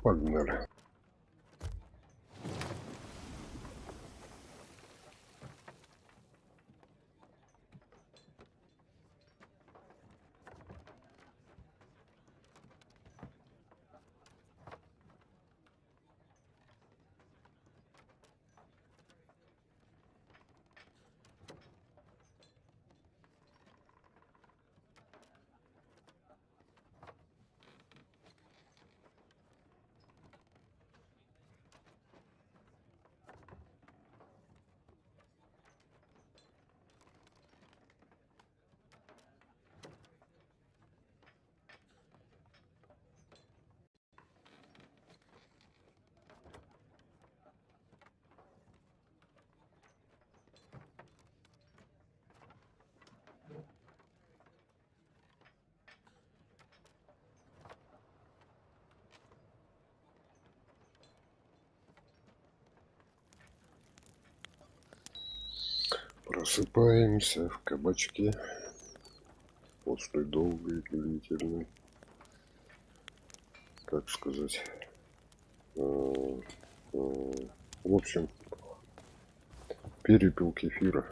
Погнали. Просыпаемся в кабачке после долгой длительной, как сказать, в общем, перепелки эфира.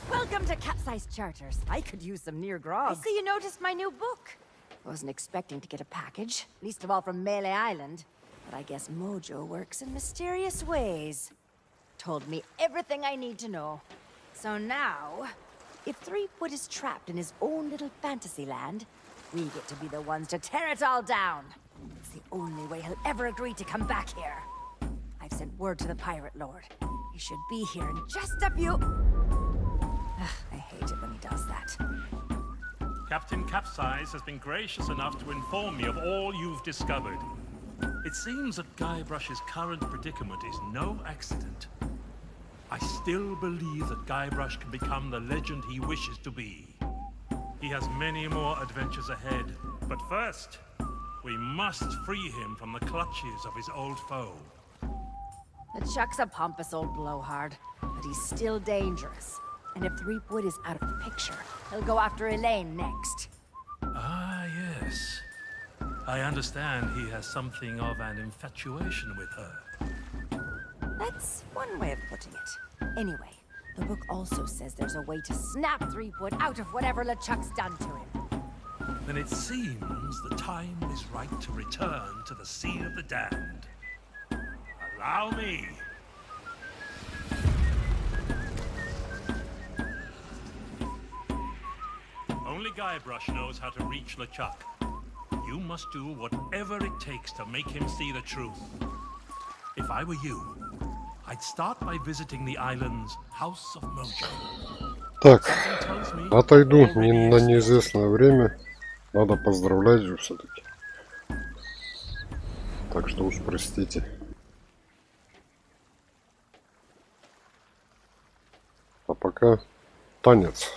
Welcome to Capsized Charters. I could use some near grog. I see you noticed my new book. I wasn't expecting to get a package, least of all from Melee Island. But I guess Mojo works in mysterious ways. Told me everything I need to know. So now, if Threepwood is trapped in his own little fantasy land, we get to be the ones to tear it all down. It's the only way he'll ever agree to come back here. I've sent word to the Pirate Lord. He should be here in just a few... I hate it when he does that. Captain Capsize has been gracious enough to inform me of all you've discovered. It seems that Guybrush's current predicament is no accident. I still believe that Guybrush can become the legend he wishes to be. He has many more adventures ahead, but first, we must free him from the clutches of his old foe. The Chuck's a pompous old blowhard, but he's still dangerous. And if Threepwood is out of the picture, he'll go after Elaine next. Ah, yes. I understand he has something of an infatuation with her. That's one way of putting it. Anyway, the book also says there's a way to snap Threepwood out of whatever LeChuck's done to him. Then it seems the time is right to return to the Sea of the Damned. Allow me. Only Guybrush knows how to reach LeChuck. You must do whatever it takes to make him see the truth. If I were you, I'd start by visiting the island's House of Mojo. Так, отойду на неизвестное время. Надо поздравлять же все-таки. Так что уж простите. А пока танец.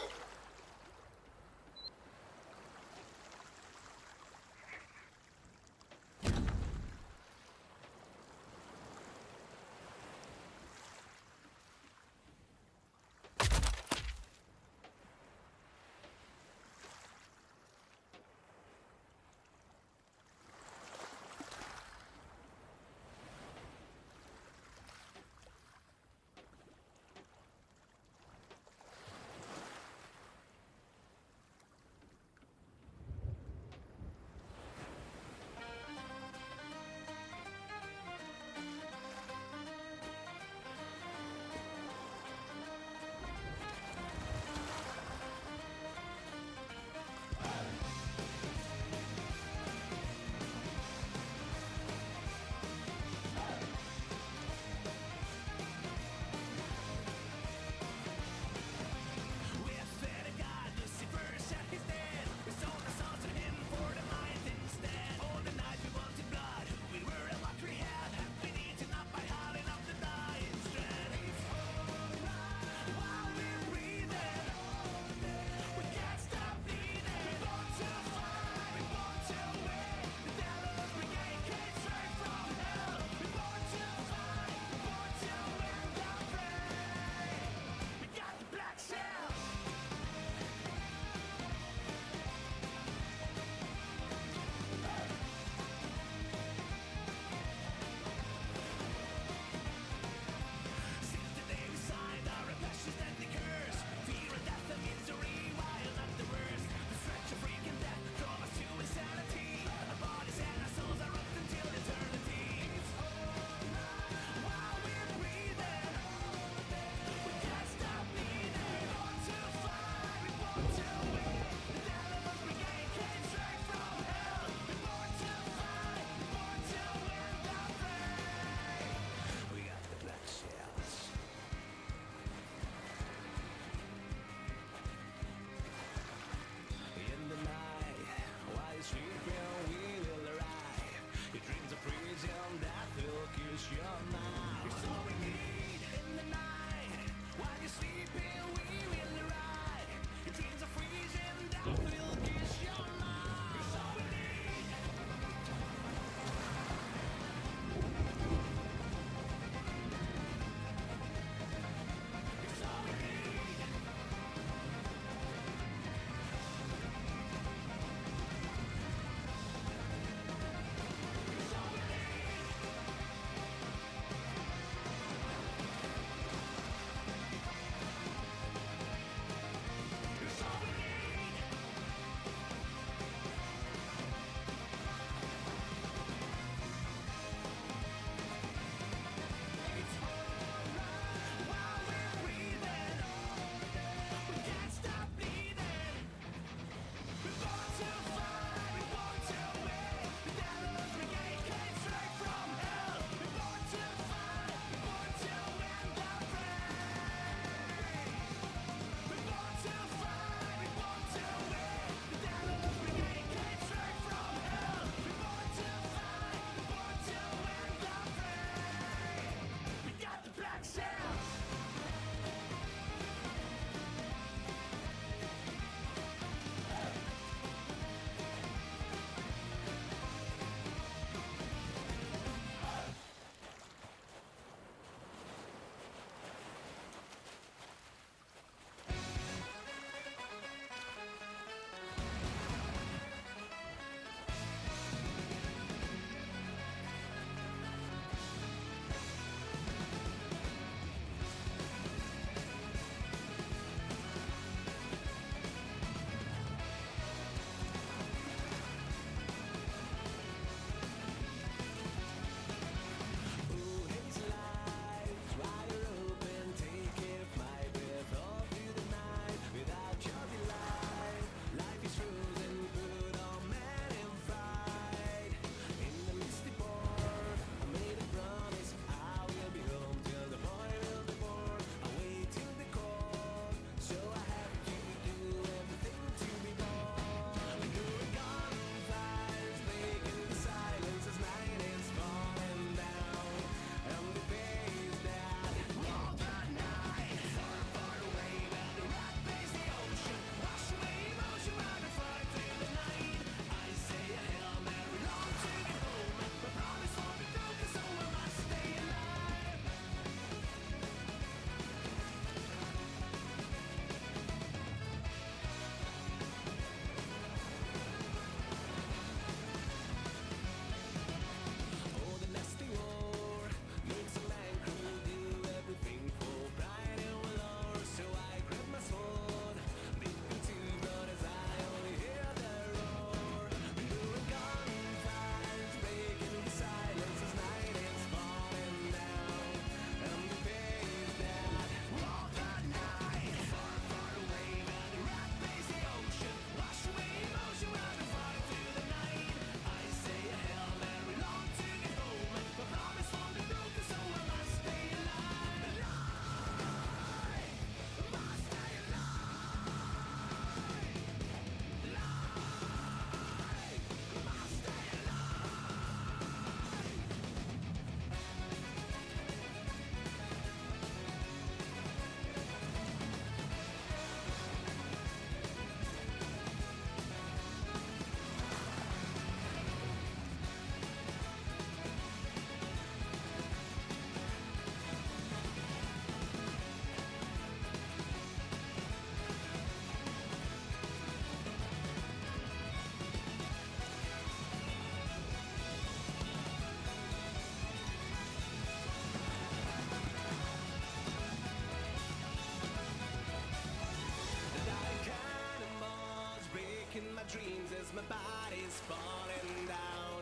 My body's falling down,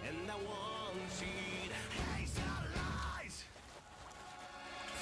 and I want you to haze your lies.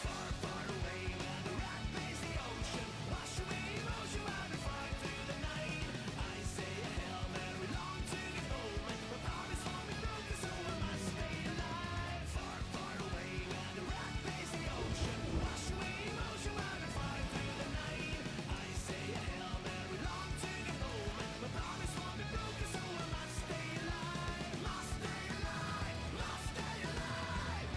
Far, far away where the rock plays the ocean. Wash away emotion while we fight through the night. I say a Hail Mary long to get home. My promise won't be broken, so I must stay alive. Far, far away where the rock plays the ocean. Wash away emotion while we fight through the night. I say a Hail Mary long to get home. My promise won't be broken, so I must stay alive. Must stay alive. Must stay alive.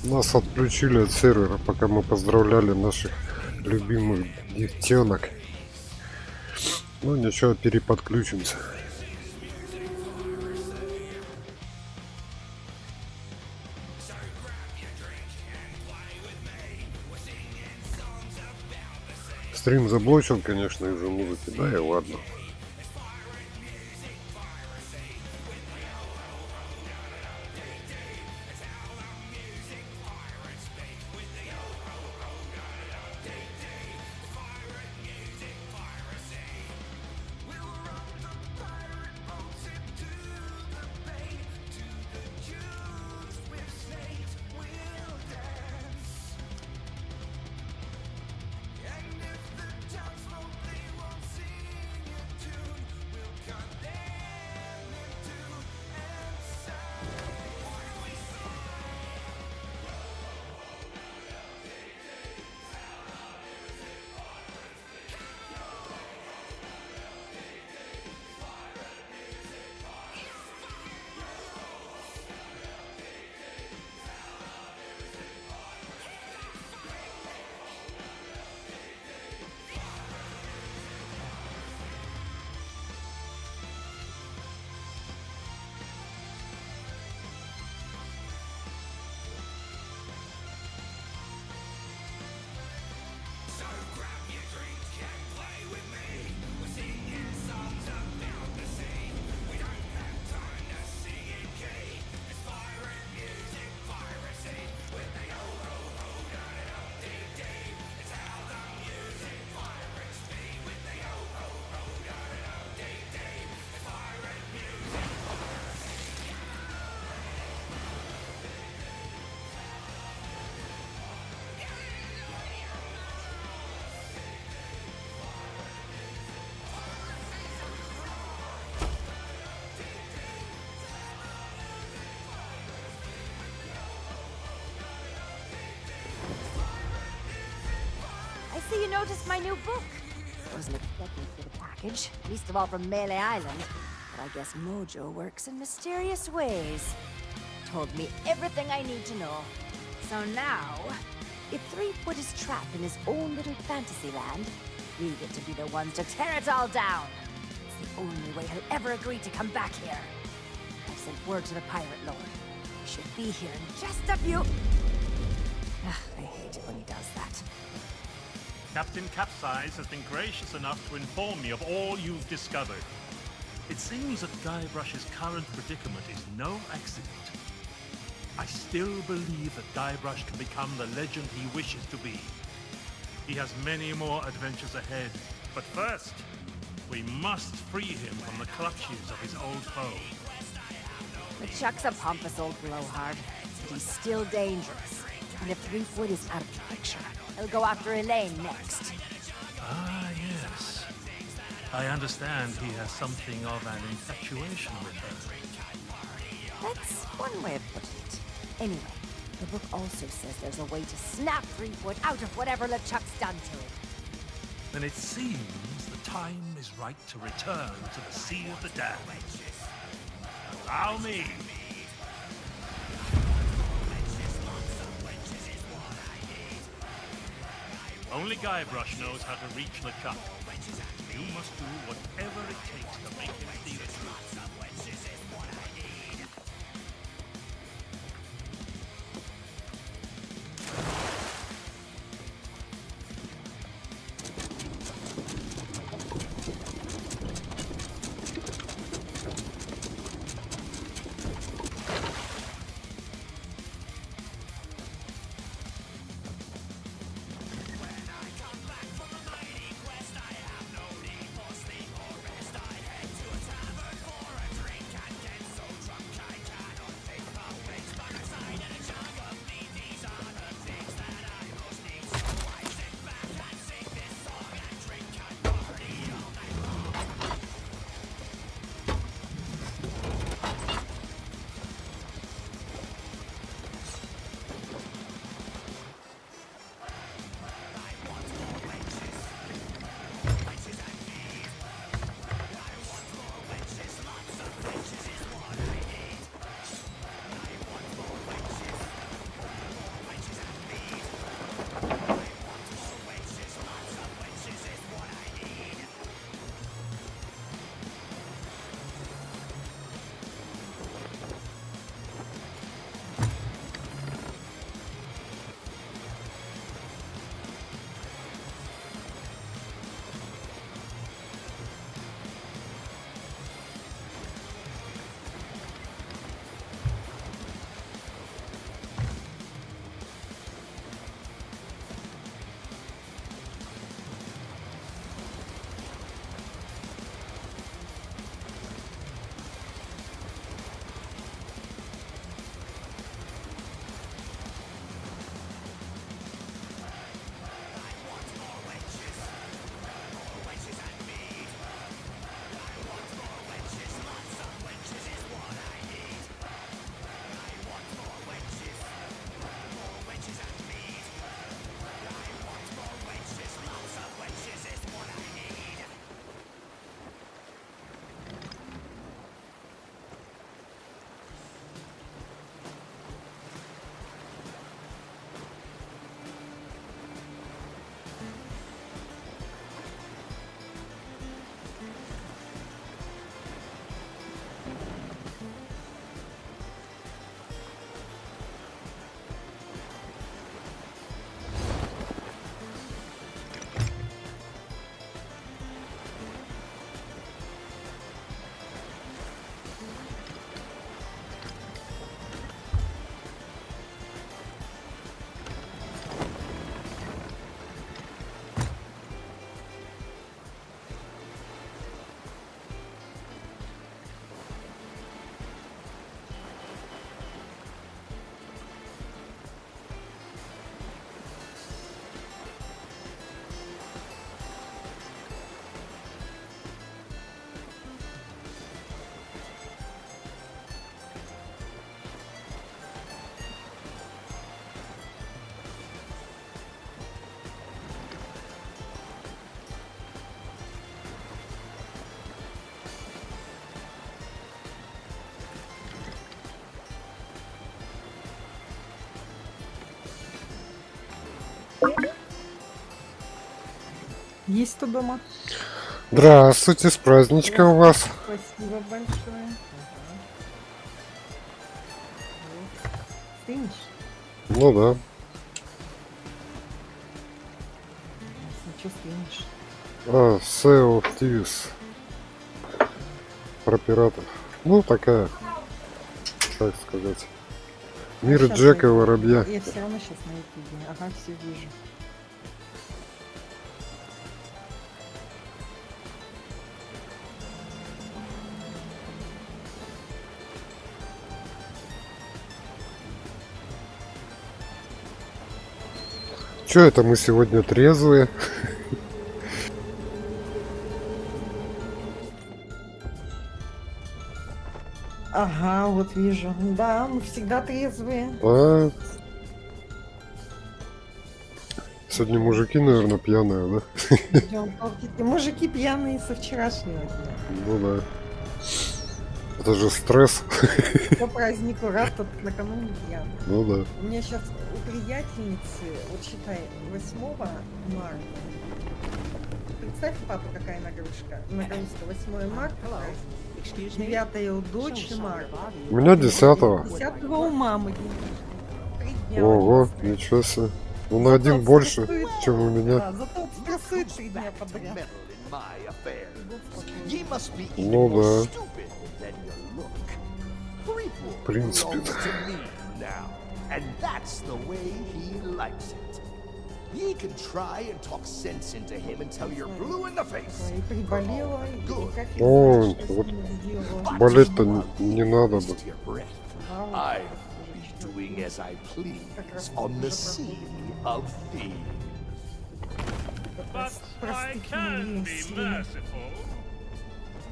Нас отключили от сервера, пока мы поздравляли наших любимых девчонок. Ну ничего, переподключимся. Стрим заблочен, конечно, из-за музыки, да и ладно. See, you noticed my new book. Wasn't expecting to get a package, least of all from Melee Island. But I guess Mojo works in mysterious ways. Told me everything I need to know. So now, if 3-Foot is trapped in his own little fantasy land, we get to be the ones to tear it all down. It's the only way he'll ever agree to come back here. I've sent word to the Pirate Lord. He should be here in just a few... I hate it when he does that. Captain Capsize has been gracious enough to inform me of all you've discovered. It seems that Guybrush's current predicament is no accident. I still believe that Guybrush can become the legend he wishes to be. He has many more adventures ahead, but first, we must free him from the clutches of his old foe. LeChuck's a pompous old blowhard, but he's still dangerous. And if 3-Foot is out of the picture, he'll go after Elaine next. Ah, yes. I understand he has something of an infatuation with her. That's one way of putting it. Anyway, the book also says there's a way to snap 3-Foot out of whatever LeChuck's done to him. Then it seems the time is right to return to the Sea of the Damned. Allow me. Only Guybrush knows how to reach LeChuck. You must do whatever it takes to make him see the truth. Есть кто дома? Здравствуйте, с праздничком вас. Спасибо большое. Стынешь? Ну да. Ничего стынешь. SEO Thieves. Про пиратов. Ну, такая, так сказать. Мир Щас Джека и я- Воробья. Я все равно сейчас на ютубе. Ага, все вижу. Чё это мы сегодня трезвые? Ага, вот вижу. Да, мы всегда трезвые. А? Сегодня мужики, наверное, пьяные, да? Идем толките. Мужики пьяные со вчерашнего дня. Ну да. Это же стресс. По празднику раз тут накануне пьяный. Ну да. У меня сейчас у приятельницы, вот считай, 8 марта. Представь, папа, какая нагрузка. Нагрузка 8 марта, 9 у дочери марта. У меня 10-го. 10 у мамы. 3 дня Ого, он стрессует. ничего себе. Ну на один Зато больше, стрессует. чем у меня. Да, зато он стрессует 3 дня подряд. meddle in my affairs. Ye must be even Ну more да. stupid than you look. Threepwood В принципе, belongs to me now, and that's the way he likes it. Ye can try and talk sense into him until you're blue in the face. И приболела, и как я О, знаю, что вот с ним сделала. But болеть-то you не are надо close бы. to your breath. А, вот I уже be читаю. doing as I Как раз please on the уже sea of thieves. But I can be Простых merciful.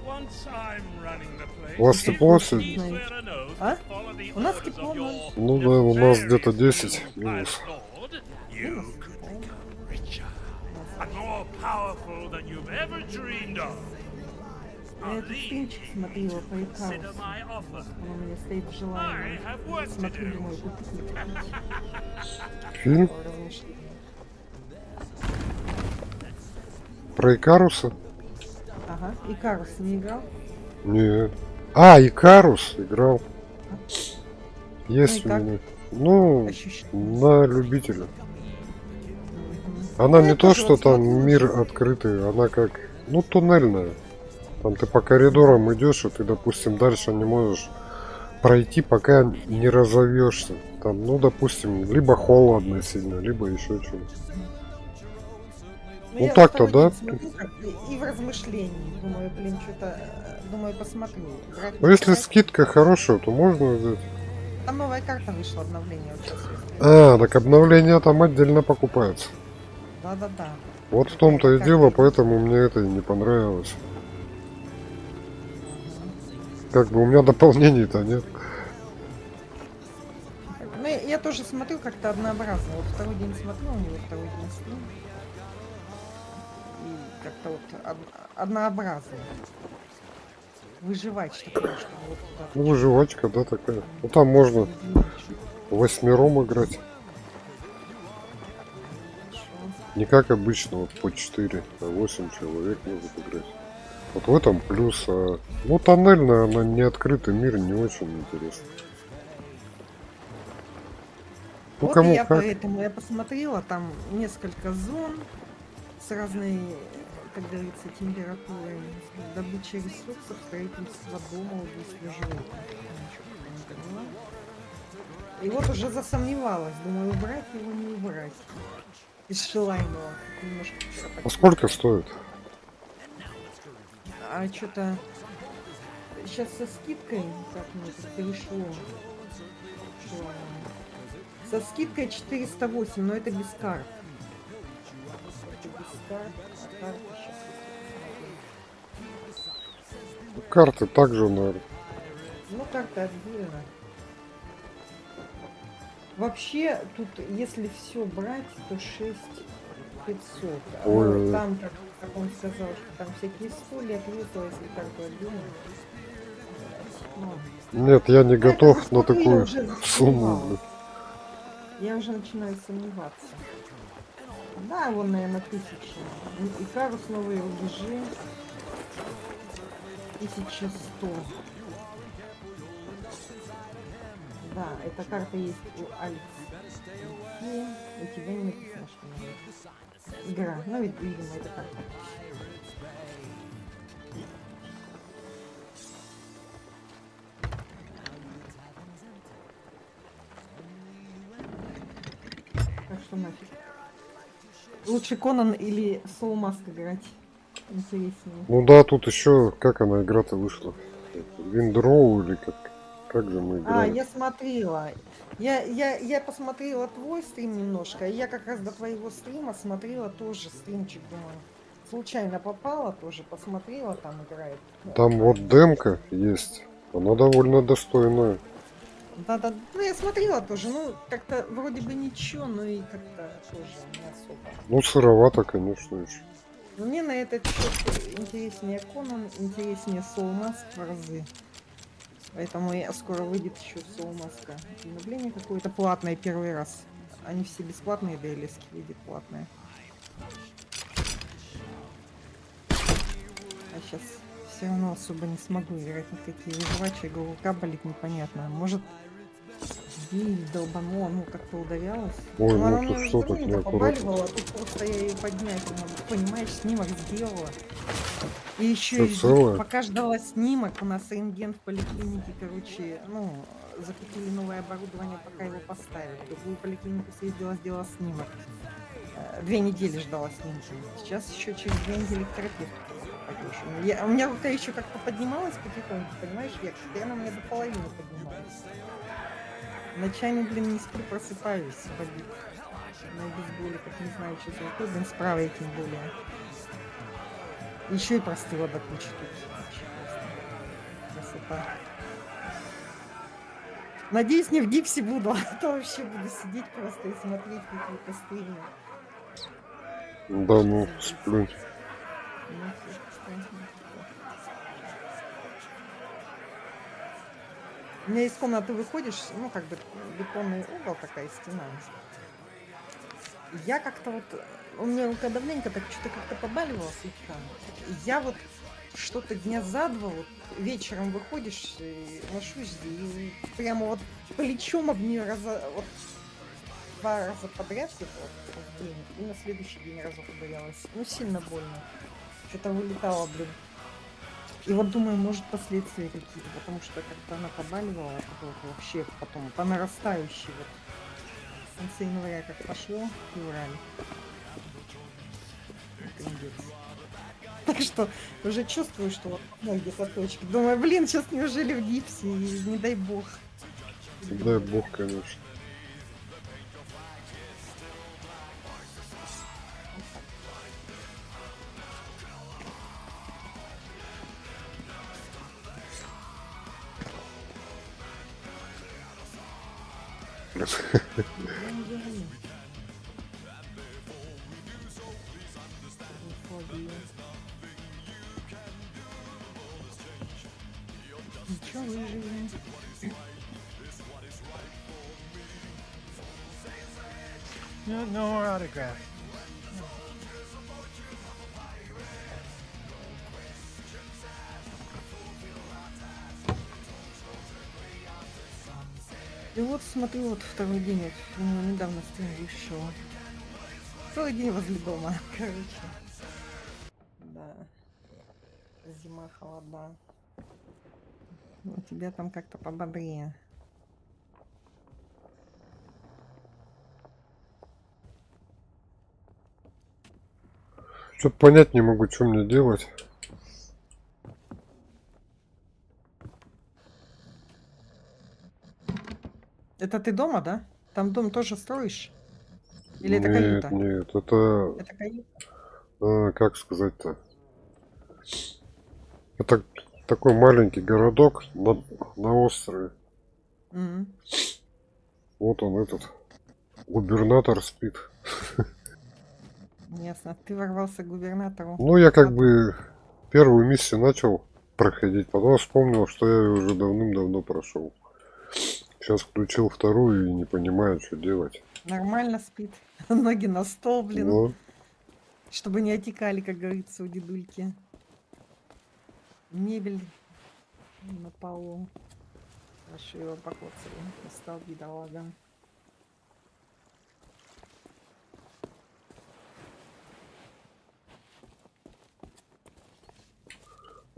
Once I'm running the place, У вас тепло сегодня? please swear an oath А? to follow the У нас orders тепло, of your Ну да, у нас где-то nefarious 10 new минус. lord. You could become richer and more powerful than you've ever dreamed of. Я этот фильмчик смотрела по Consider Икарусу. my offer. Он у меня стоит в I желании. have work to Смотрю, do. думаю, купить, не купить. Фильм Такое размышление. про Икаруса? Ага. Икарус не играл? Не. Икарус играл. Есть у Ну и как? меня. Ну, Ощущение. на любителя. Мгм. Она Ну, не я то, тоже что вот там смотрю, мир что- открытый, она как, ну, туннельная. Там ты по коридорам идешь, и ты, допустим, дальше не можешь пройти, пока не разовьешься. Там, ну, допустим, либо холодно сильно, либо еще что-то. Ну, я так-то, второй да? день смотрю, как и в размышлении. Думаю, блин, что-то... Думаю, посмотрю. Брать, Ну, не если брать. скидка хорошая, то можно взять. Там новая карта вышла, обновление. Вот сейчас. Так обновления там отдельно покупаются. Да-да-да. Вот в том-то и дело, поэтому мне это и не понравилось. Как бы у меня дополнений-то нет. Ну, я тоже смотрю как-то однообразно. Вот второй день смотрю, у него второй день стрим. И как-то вот однообразно. Выживать, что ли, чтобы вот туда. Ну, выживачка, да, такая. Ну, там можно 8 играть. Не как обычно, вот по 4, а 8 человек могут играть. Вот в этом плюс. Ну, тоннельная, она не открытый мир, не очень интересно. Ну, Вот кому я как. поэтому я посмотрела, там несколько зон с разной, как говорится, температурой. Добыча ресурсов, строительство дома, убийство животных. Ничего пока не поняла. И вот уже засомневалась, думаю, убрать его, не убрать. Из желаемого. Немножко вчера А сколько стоит? А что-то сейчас со скидкой, как мне тут перешло, что со скидкой 408, но это без карт. Это без карт, а карты сейчас. Карты также, наверное. Ну, карта отдельно. Вообще, тут, если все брать, то 6500. Ой. А там, как он сказал, что там всякие соли, кресла, если карту отдельно. Ну, Нет, я не это готов на засмотрела, такую уже сумму. засомневалась. Я уже начинаю сомневаться. Да, вон, наверное, 1000. И карус, новые рубежи. 1100. Да, эта карта есть у Алекс. И у тебя не написано, что она есть. Игра. Ну, видимо, это карта. Так что нафиг. Лучше Конан или Soul Mask играть. Интереснее. Ну да, тут еще, как она игра-то вышла? Виндроу или как же мы А, играли? я смотрела. Я посмотрела твой стрим немножко, и я как раз до твоего стрима смотрела тоже стримчик, думаю. Случайно попала тоже, посмотрела, там играет. Там вот демка есть. Она довольно достойная. Да, ну я смотрела тоже, ну как-то вроде бы ничего, но и как-то тоже не особо. Ну, сыровато, конечно, еще. Но мне на этот счет интереснее Конан, интереснее Soul Mask в разы. Поэтому скоро выйдет еще Soul Mask. Обновление какое-то платное первый раз. Они все бесплатные, DLC выйдет платное. А сейчас все равно особо не смогу играть на такие выживачи, голука болит непонятно. Может, гиль долбанула, ну как-то удавялась. Ой, Ну, она ну мне тут уже что так давненько неаккуратно. побаливала, тут просто я ее поднять не могу. Понимаешь, снимок сделала. И еще Что, и целое? пока ждала снимок, у нас рентген в поликлинике, короче, ну, закупили новое оборудование, пока его поставили. В другую поликлинику съездила, сделала снимок. 2 недели ждала снимки. Сейчас еще через 2 недели к терапевту пойдешь. У меня рука еще как-то поднималась потихоньку, понимаешь, вверх. Теперь она у меня до половины поднималась. Ночами, блин, не сплю, просыпаюсь, болит. На обезболиках, не знаю, что за рукой, блин, с правой тем более. Еще и простыла до кучи тут. Вообще просто красота. Надеюсь, не в гипсе буду, а то вообще буду сидеть просто и смотреть какие-то стримы. Да, ну, сплю. Ну, всё, пускай. У меня из комнаты выходишь, ну, как бы бетонный угол, такая стена. Я как-то вот, у меня рука давненько так что-то как-то побаливала слегка. Я вот что-то дня за два, вот вечером выходишь, и ношусь, и прямо вот плечом об нее вот 2 раза подряд, типа, вот, в день, и на следующий день разок ударялась. Ну, сильно больно. Что-то вылетало, блин. И вот думаю, может, последствия какие-то, потому что как-то она побаливала, вот вообще потом по нарастающей вот. В конце января как пошло, февраль. Трындец. Так что уже чувствую, что вот где-то точки. Думаю, блин, сейчас неужели в гипсе, и не дай бог. Дай бог, конечно. Ничего, выживем. No more autograph. И вот смотрю, вот второй день, вот, у него недавно стрим вышел. Целый день возле дома, короче. Да. Зима, холода. У тебя там как-то пободрее. Что-то понять не могу, что мне делать. Это ты дома, да? Там дом тоже строишь? Или это Нет, каюта? нет, это... Это каюта? как сказать-то? Это такой маленький городок на острове. Мгм. Вот он, этот губернатор спит. Ясно. Ты ворвался к губернатору. Ну, я как бы первую миссию начал проходить, потом вспомнил, что я ее уже давным-давно прошел. Сейчас включил вторую и не понимаю, что делать. Нормально спит. Ноги на стол, блин. Ну, Чтобы не отекали, как говорится, у дедульки. Мебель на полу. Хорошо его покоцали. Устал, бедолага.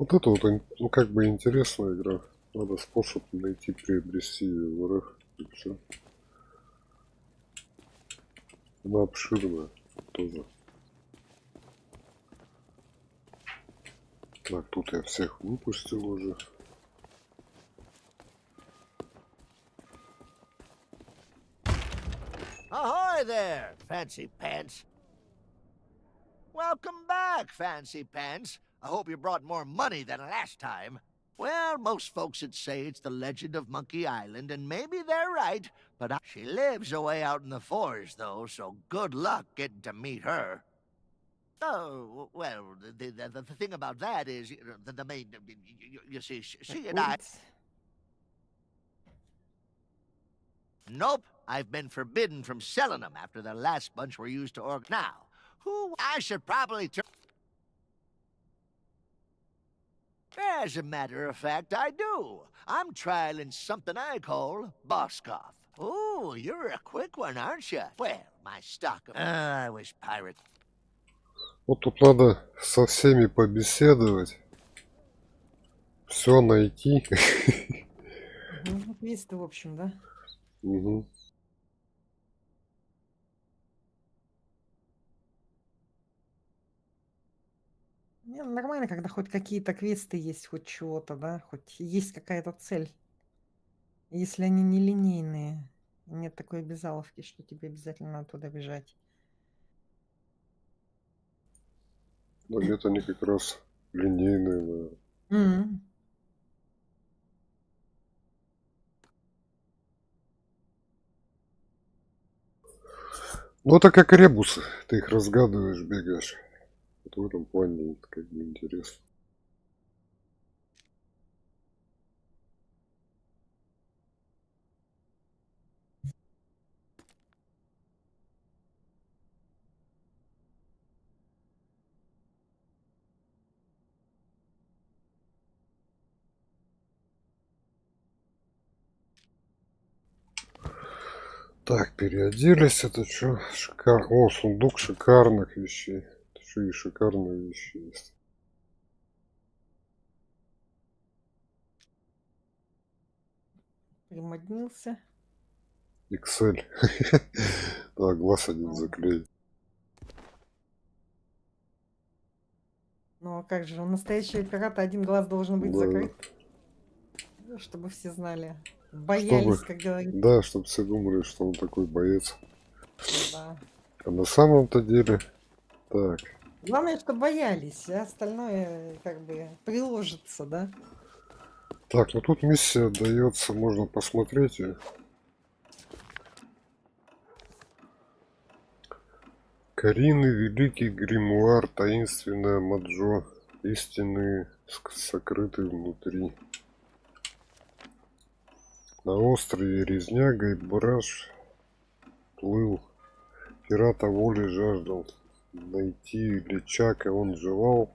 вот это вот, ну, как бы интересная игра. Надо способ найти, приобрести ее в РФ. И все. Она обширная тоже. Так, тут я всех выпустил уже. Ahoy there, Fancy Pants. Welcome back, Fancy Pants. I hope you brought more money than last time. Well, most folks would say it's the legend of Monkey Island, and maybe they're right, but she lives away out in the forest, though, so good luck getting to meet her. Oh, well, the thing about that is, the main, you see, she and I... Курица. Nope, I've been forbidden from selling them after the last bunch were used to org. Now, who I should probably turn. As a matter of fact, I do. I'm trialing something I call Boskoff. Ooh, you're a quick one, aren't you? Well, my stock of... I wish pirate... Вот тут надо со всеми побеседовать. Все найти. Ну, квесты, в общем, да? Угу. Не, нормально, когда хоть какие-то квесты есть, хоть чего-то, да? Хоть есть какая-то цель. Если они не линейные. Нет такой обязаловки, что тебе обязательно надо туда бежать. Но нет, они как раз линейные. Да. М. Ну это как ребусы. Ты их разгадываешь, бегаешь. Вот в этом плане это как бы интересно. Так, переоделись. Это что? О, сундук шикарных вещей. Еще и шикарные вещи есть. Примоднился. Excel. Да, глаз один заклеить. Ну а как же, у настоящего пирата один глаз должен быть Да. закрыт. Ну, чтобы все знали. Боялись, Чтобы, как говорится. да, чтобы все думали, что он такой боец. Да. А на самом-то деле, так, Главное, что боялись, а остальное как бы приложится, да? так, ну тут миссия дается, можно посмотреть ее. Карины, великий гримуар, таинственная Маджо, истины сокрыты внутри. На острове Резняга и Браш плыл, пирата воли жаждал найти Личака, он желал,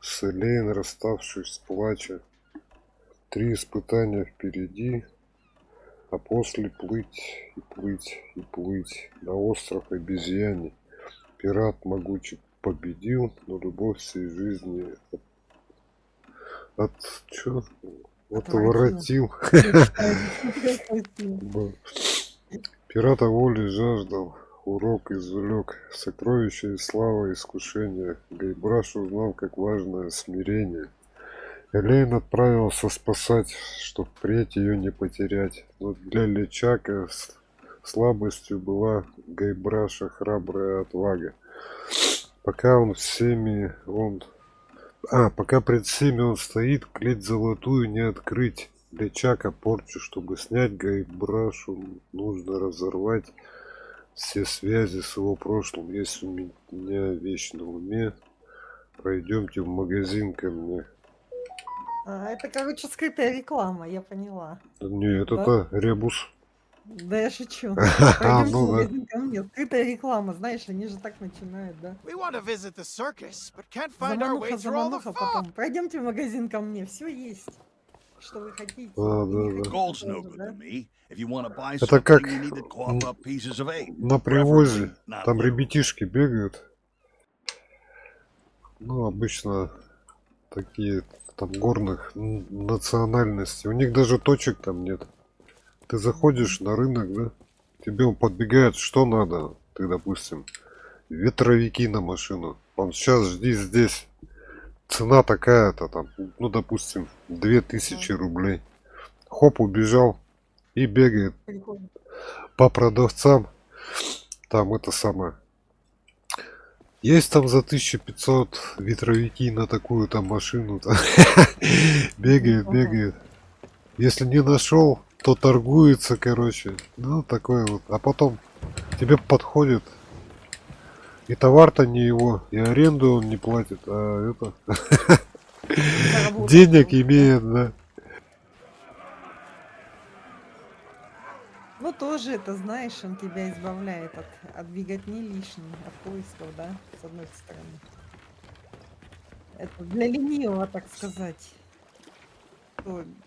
с Элейн расставшись с плача. 3 испытания впереди, а после плыть и плыть и плыть на остров обезьяне. Пират могучий победил, но любовь всей жизни отворотил. Пирата воли жаждал, урок извлек, сокровища и слава искушения. Гайбраш узнал, как важное смирение. Элейн отправился спасать, чтоб впредь ее не потерять. Но для Личака слабостью была Гайбраша храбрая отвага. Пока пред всеми он стоит, клеть золотую не открыть. Личака порчу, чтобы снять Гайбрашу, нужно разорвать все связи с его прошлым. Если у меня вещь на уме, пройдемте в магазин ко мне. А, это, короче, скрытая реклама, я поняла. Нет, Да? это ребус. Да я шучу. А, Пойдемте в ну да. магазин ко мне. Скрытая реклама, знаешь, они же так начинают, да? We want to visit the circus, but can't find our way Замануха, through all the замануха fog. потом. Пойдемте в магазин ко мне, все есть. Что вы хотите Да, и не да, да. хотите Gold's no тоже, good да? to me. If you want to buy Это как something, you need to cough up pieces of eight. на привозе. Preferably not Там little. ребятишки бегают. Ну, обычно такие там горных национальностей. У них даже точек там нет. Ты заходишь на рынок, да? Тебе он подбегает, что надо. Ты, допустим, ветровики на машину. Он сейчас жди здесь. Цена такая-то там, ну, допустим, 2000 рублей. Хоп, убежал и бегает Прикольно. по продавцам. Там это самое. Есть там за 1500 ветровики на такую там машину. Бегает, бегает. Если не нашел, то торгуется, короче. Ну, такое вот. А потом тебе подходит. И товар-то не его, и аренду он не платит, а это... Заработал. Денег имеет, да. Ну, тоже это, знаешь, он тебя избавляет от беготни лишней, от поисков, да, с одной стороны. Это для ленивого, так сказать.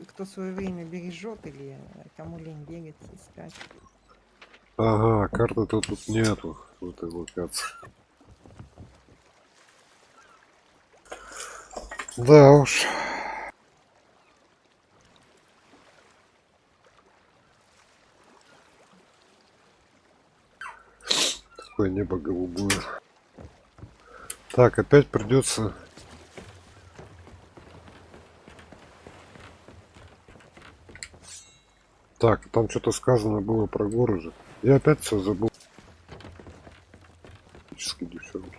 Кто свое время бережет или кому лень бегать, искать. Ага, карты-то тут нету в этой локации. Да уж. Такое небо голубое. Так, опять придется... Так, там что-то сказано было про горы же. Я опять все забыл. Девчонки.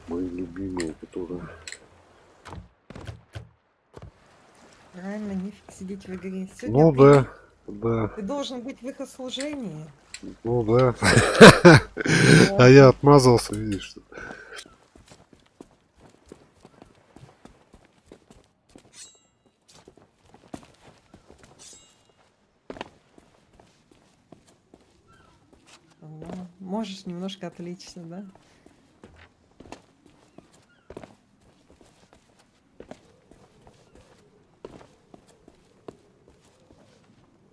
Мои любимые, которые... Правильно, нефиг сидеть в игре. Сегодня Ну апрель. да, да, Ты должен быть в их служении. ну да. А я отмазался, видишь. Что... Ну, можешь немножко отвлечься, да?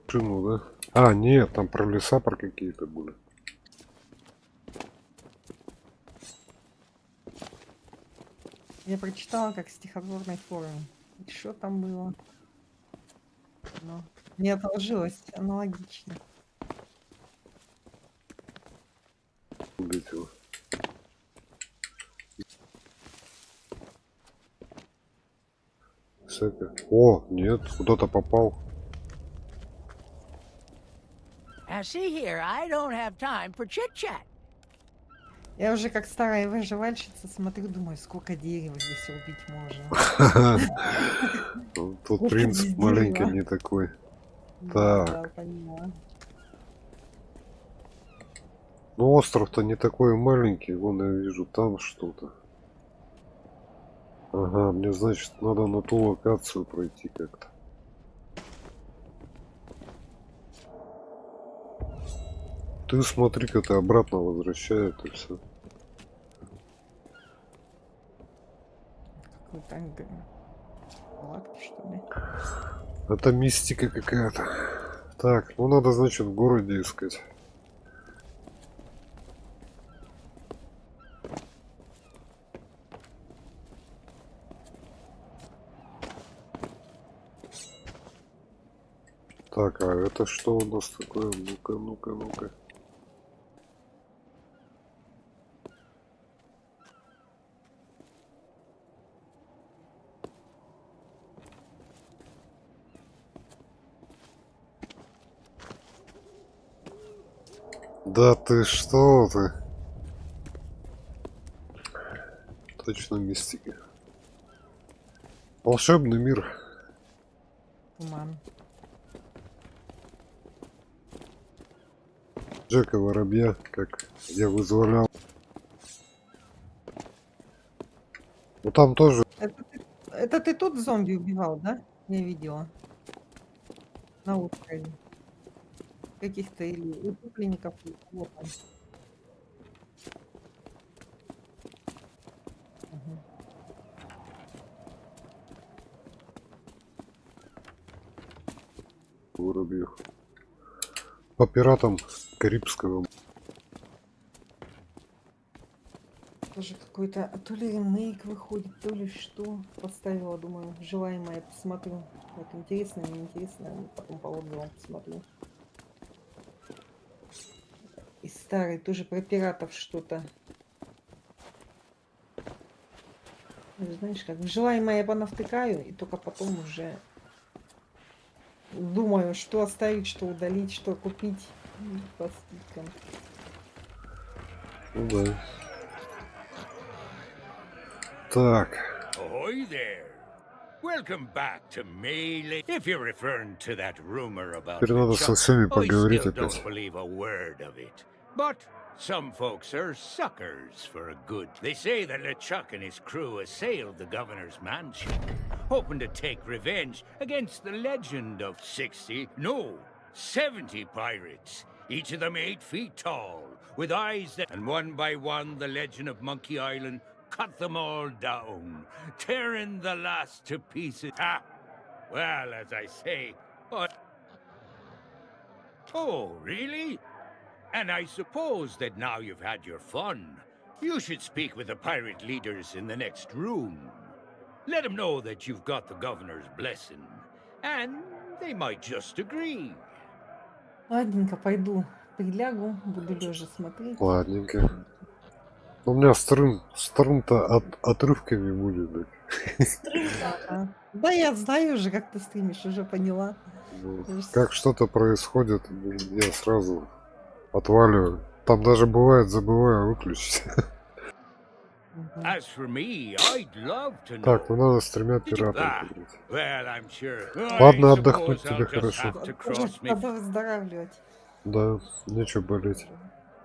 Машину, да? А, нет, там про леса про какие-то были. Я прочитала как в стихотворной форме. И что там было? Ну, не отложилось аналогично. Убить его. Всякое. О, нет, куда-то попал. Now, see here, I don't have time for chit-chat. Я уже как старая выживальщица смотрю, думаю, сколько дерева здесь убить можно. Ну, тут Сколько принцип здесь маленький дерева. не такой. Да, Так. понимаю. Ну, остров-то не такой маленький. Вон я вижу там что-то. Ага, мне, значит, надо на ту локацию пройти как-то. Ты смотри-ка, ты обратно возвращает и все. Какой-то палатки, что ли? Это мистика какая-то. Так, ну надо, значит, в городе искать. Так, а это что у нас такое? Ну-ка, ну-ка, ну-ка. Да ты что ты? Точно мистика. Волшебный мир. Туман. Джека Воробья, как я вызволял. Ну там тоже. Это ты тут зомби убивал, да? Я видела. На острове. каких-то или утопленников. Вот он. Мгм. Воробьев. По пиратам Карибского. Тоже какой-то то ли ремейк выходит, то ли что. Поставила, думаю, желаемое посмотрю. Вот интересно, неинтересно, потом по отзывам посмотрю. И старый, тоже про пиратов что-то. Знаешь, как в желаемое я понавтыкаю, и только потом уже думаю, что оставить, что удалить, что купить по скидкам. Ну да. Так. Ahoy there. Welcome back to Melee. If you're referring to that rumor about Теперь надо со LeChuck, всеми I поговорить still опять. don't believe a word of it. But some folks are suckers for a good. They say that LeChuck and his crew assailed the governor's mansion, hoping to take revenge against the legend of 60, no, 70 pirates, each of them 8 feet tall, with eyes that... And one by one, the legend of Monkey Island cut them all down, tearing the last to pieces. Ah, well, as I say, oh, really? And I suppose that now you've had your fun, you should speak with the pirate leaders in the next room. Let them know that you've got the governor's blessing, and they might just agree. Ладненько, пойду прилягу, буду лежа смотреть. Ладненько. У меня стрим-то отрывками будет. Да. Ага. Да, я знаю уже, как ты стримишь, уже поняла. Ну, Я ж как что-то происходит, я сразу отваливаю. Там даже бывает забываю выключить. Мгм. As for me, I'd love to know. Так, ну надо с 3 Did you... пиратами Ah, играть. well, I'm sure. Ладно, I отдохнуть suppose тебе I'll just хорошо. have to Тоже cross me. надо выздоравливать. Да, нечего болеть.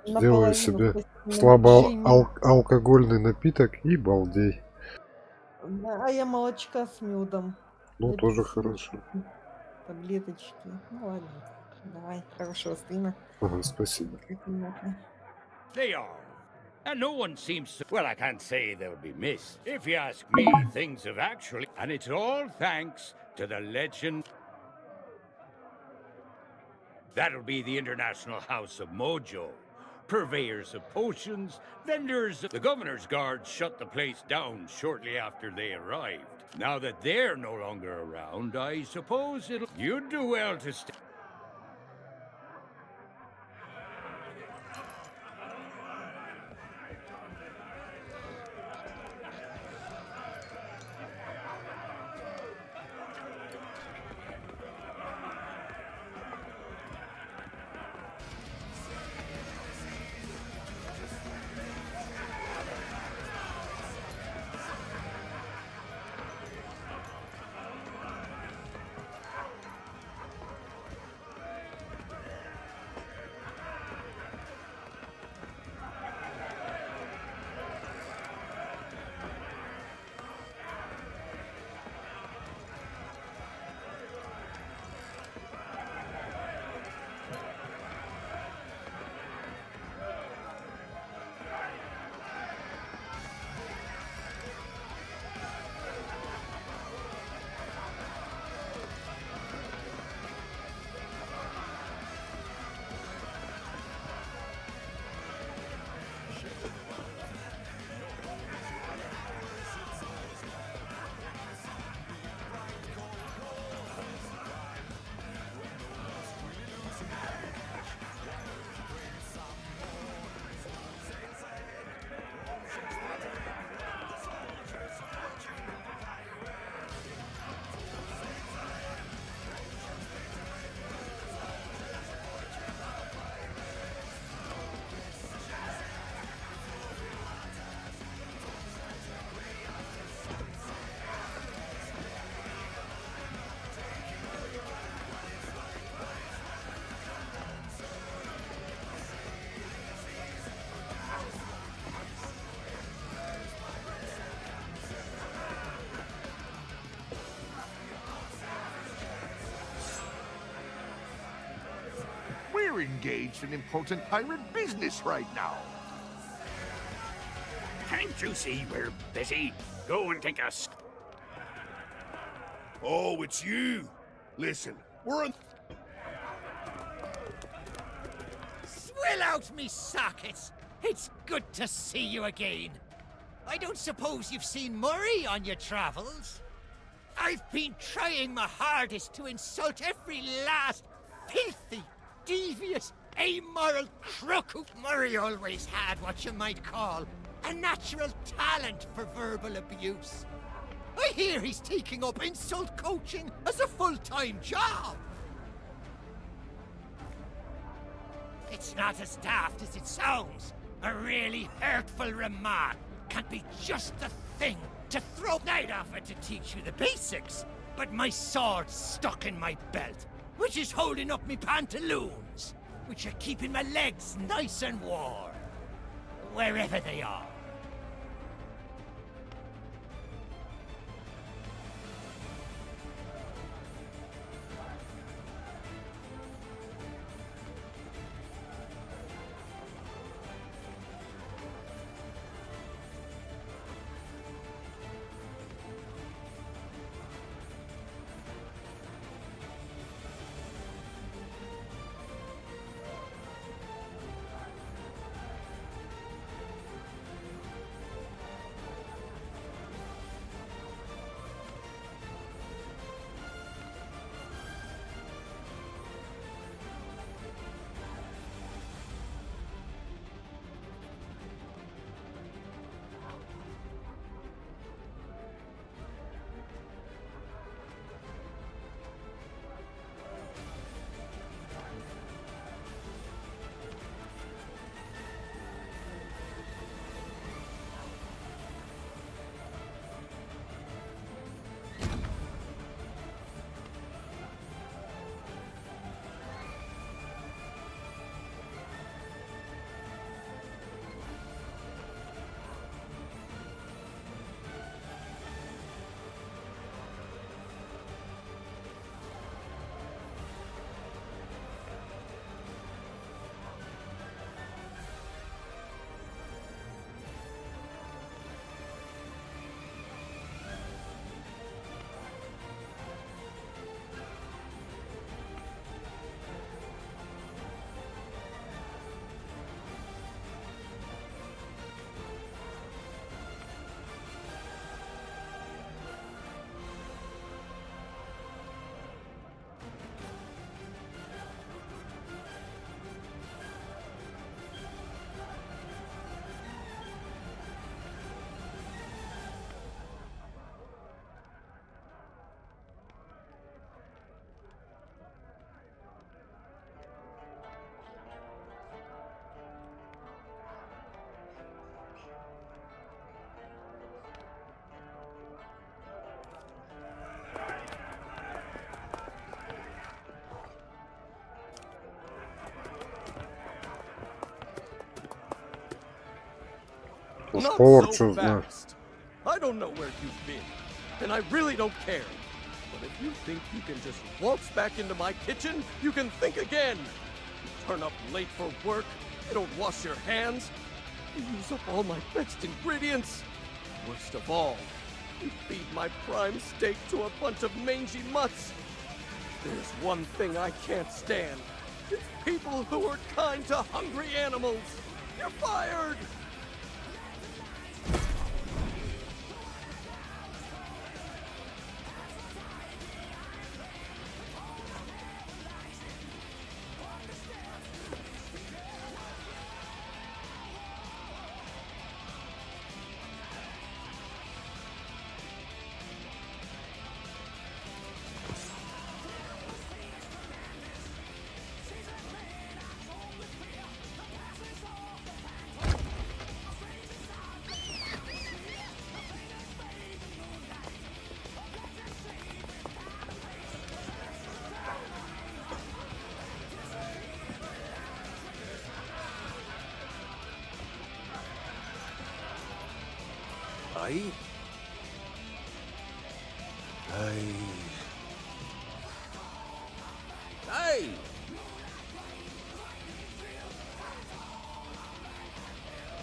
Сделай Наполовину себе костяным слабо Джимми. алкогольный напиток и балдей. Да, а я молочка с медом. Ну, И тоже апельсинчик, хорошо. таблеточки. Ну ладно. Давай, хорошего стрима. Ага, спасибо. Приятно. They are. And no one seems to... Well, I can't say they'll be missed. If you ask me, things have actually... And it's all thanks to the legend... That'll be the International House of Mojo. Purveyors of potions, vendors... The governor's guards shut the place down shortly after they arrived. Now that they're no longer around, I suppose it'll... You'd do well to stay... We're engaged in important pirate business right now. Can't you see we're busy? Go and take us. Oh, it's you. Listen, we're on. Swill out me sockets! It's good to see you again. I don't suppose you've seen Murray on your travels? I've been trying my hardest to insult every last filthy, devious, amoral crook who Murray always had what you might call a natural talent for verbal abuse. I hear he's taking up insult coaching as a full-time job. It's not as daft as it sounds. A really hurtful remark can be just the thing to throw night off it to teach you the basics. But my sword's stuck in my belt, which is holding up me pantaloons, which are keeping my legs nice and warm, wherever they are. Not so fast. I don't know where you've been, and I really don't care. But if you think you can just waltz back into my kitchen, you can think again. You turn up late for work, you don't wash your hands, you use up all my best ingredients. Worst of all, you feed my prime steak to a bunch of mangy mutts. There's one thing I can't stand. It's people who are kind to hungry animals. You're fired!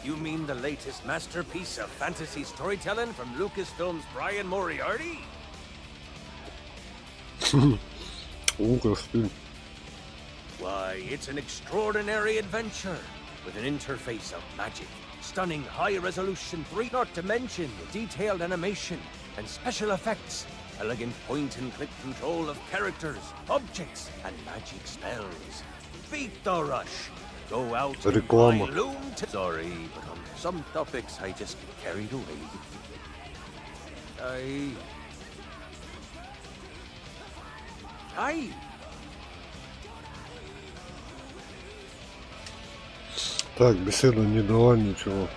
You mean the latest masterpiece of fantasy storytelling from Lucasfilm's Brian Moriarty? Lucasfilm. Why, it's an extraordinary adventure with an interface of magic, stunning high-resolution 3, not to mention the detailed animation and special effects, elegant point-and-click control of characters, objects, and magic spells. Beat the rush. Go out and Реклама. buy Loom to... Sorry, but on some topics I just get carried away. I... Так, беседа не дала ничего.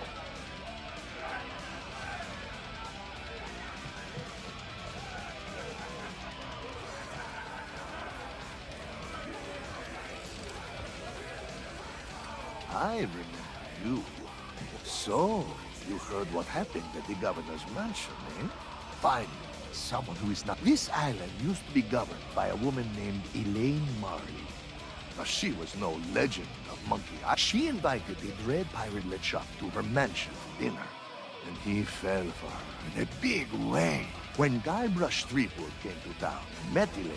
I remember you. So, you heard what happened at the governor's mansion, eh? Finally, someone who is not... This island used to be governed by a woman named Elaine Marley. Now, she was no legend of Monkey Island. She invited the Dread Pirate LeChuck to her mansion for dinner. And he fell for her in a big way. When Guybrush Threepwood came to town and met Elaine,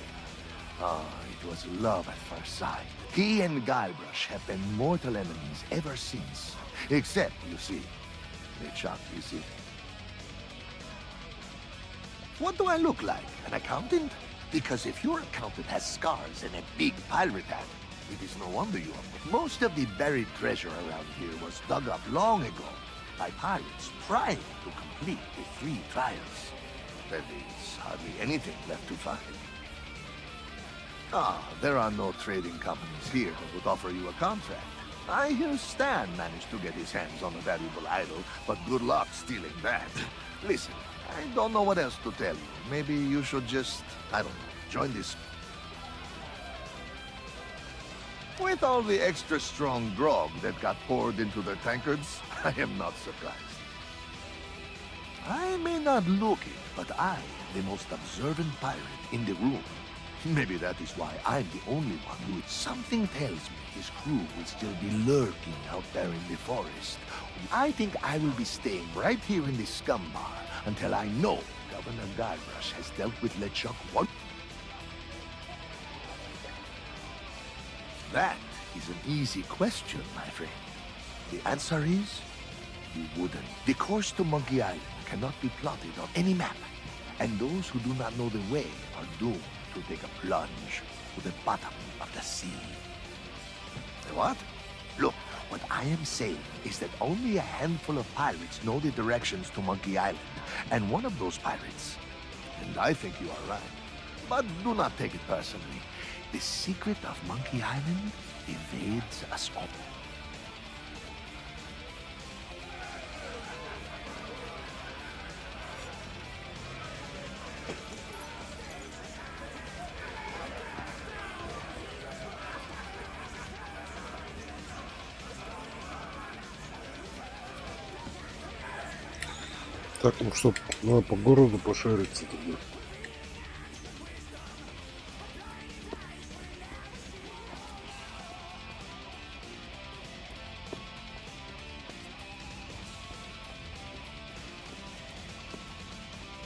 it was love at first sight. He and Guybrush have been mortal enemies ever since. Except, you see, LeChuck, you see. What do I look like? An accountant? Because if your accountant has scars and a big pirate hat, it is no wonder you are. Most of the buried treasure around here was dug up long ago by pirates trying to complete the 3 trials. There is hardly anything left to find. There are no trading companies here that would offer you a contract. I hear Stan managed to get his hands on a valuable idol, but good luck stealing that. Listen, I don't know what else to tell you. Maybe you should just, I don't know, join this. With all the extra strong grog that got poured into their tankards, I am not surprised. I may not look it, but I am the most observant pirate in the room. Maybe that is why I'm the only one who... Something tells me his crew will still be lurking out there in the forest. I think I will be staying right here in the scum bar until I know Governor Guybrush has dealt with LeChuck once. That is an easy question, my friend. The answer is, you wouldn't. The course to Monkey Island cannot be plotted on any map, and those who do not know the way are doomed to take a plunge to the bottom of the sea. What? Look, what I am saying is that only a handful of pirates know the directions to Monkey Island, and one of those pirates, and I think you are right, but do not take it personally, the secret of Monkey Island evades us all. Так, ну что, надо по городу пошариться тогда.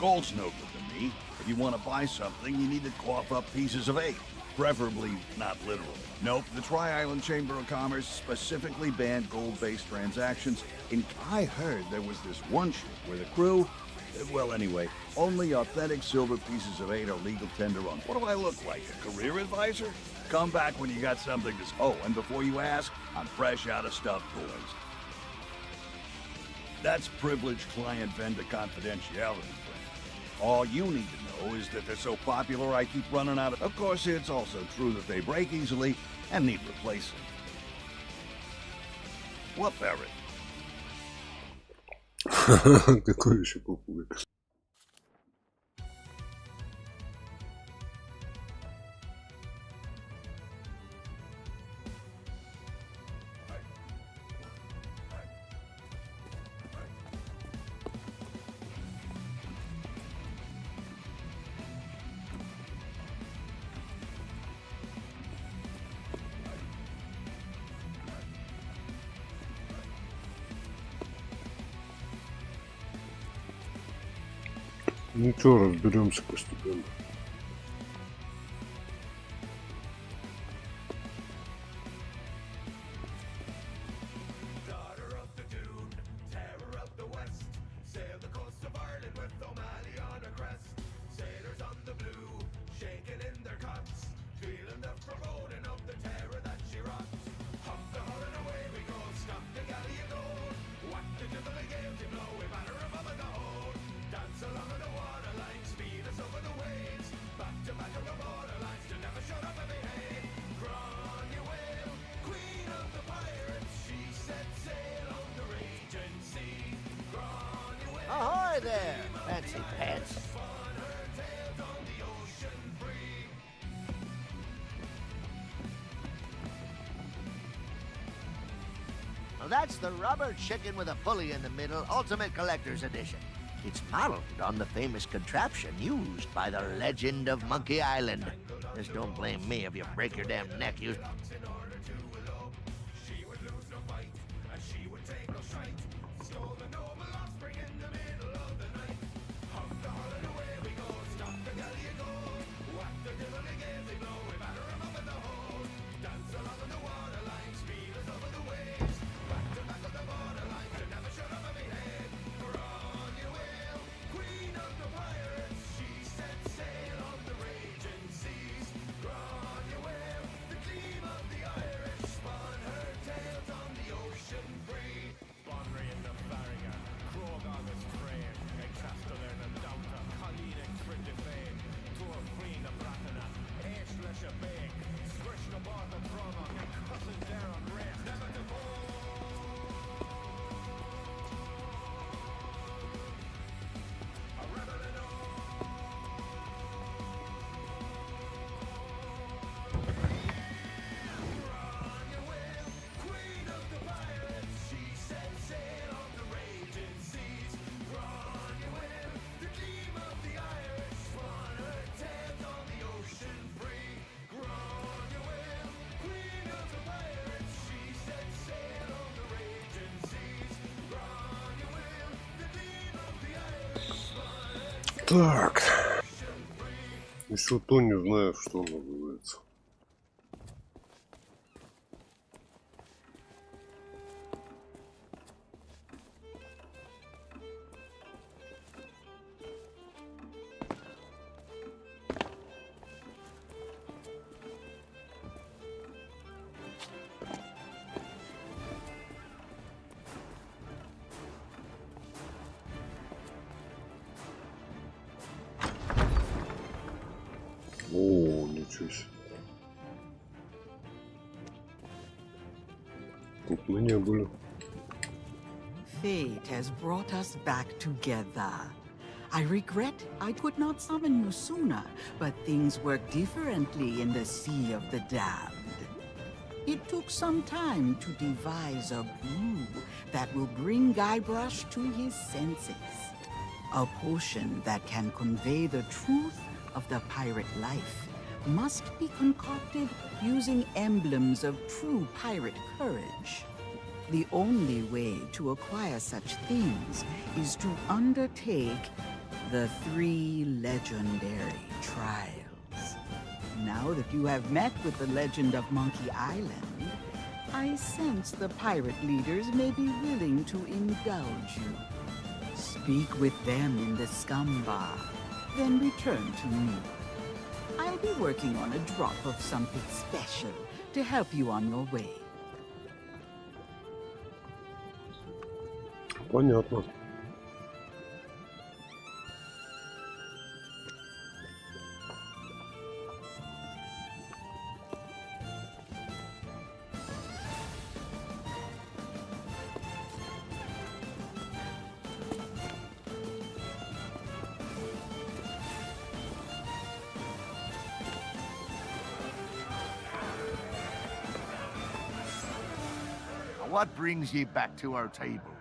Gold's no good to me. If you want to buy something, you need to cough up pieces of 8. Preferably not literal. Nope, the Tri-Island Chamber of Commerce specifically banned gold-based transactions. I heard there was this one ship where the crew... Well, anyway, only authentic silver pieces of 8 are legal tender on. What do I look like, a career advisor? Come back when you got something to... Oh, and before you ask, I'm fresh out of stuffed toys. That's privileged client vendor confidentiality, friend. All you need to know is that they're so popular I keep running out of... Of course, it's also true that they break easily and need replacing. What ferret? Какой еще попугай? Ничего, разберемся постепенно. Ahoy there, fancy pants. Well, that's the rubber chicken with a pulley in the middle, Ultimate Collector's Edition. It's modeled on the famous contraption used by the legend of Monkey Island. Just don't blame me if you break your damn neck using... Так. Еще то не знаю, что называется. О, ничего себе. Тут мы не были. Fate has brought us back together. I regret I could not summon you sooner, but things work differently in the Sea of the Damned. It took some time to devise a brew that will bring Guybrush to his senses. A potion that can convey the truth of the pirate life must be concocted using emblems of true pirate courage. The only way to acquire such things is to undertake the 3 legendary trials. Now that you have met with the legend of Monkey Island, I sense the pirate leaders may be willing to indulge you. Speak with them in the scum bar, then return to me. I'll be working on a drop of something special to help you on your way. Понятно. What brings ye back to our table?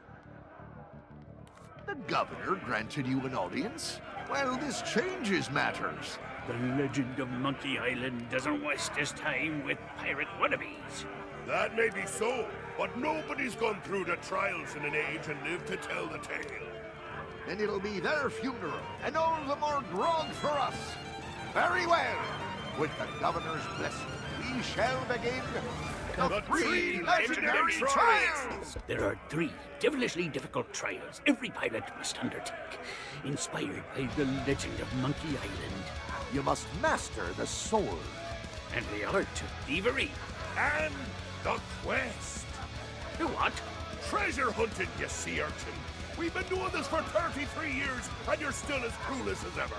The governor granted you an audience? Well, this changes matters. The legend of Monkey Island doesn't waste his time with pirate wannabes. That may be so, but nobody's gone through the trials in an age and lived to tell the tale. then it'll be their funeral, and all the more grog for us. Very well. With the governor's blessing, we shall begin the 3 legendary trials! There are 3 devilishly difficult trials every pilot must undertake, inspired by the legend of Monkey Island. You must master the sword. And the other 2, thievery. And the quest. The what? Treasure hunting, you sea urchin. We've been doing this for 33 years, and you're still as clueless as ever.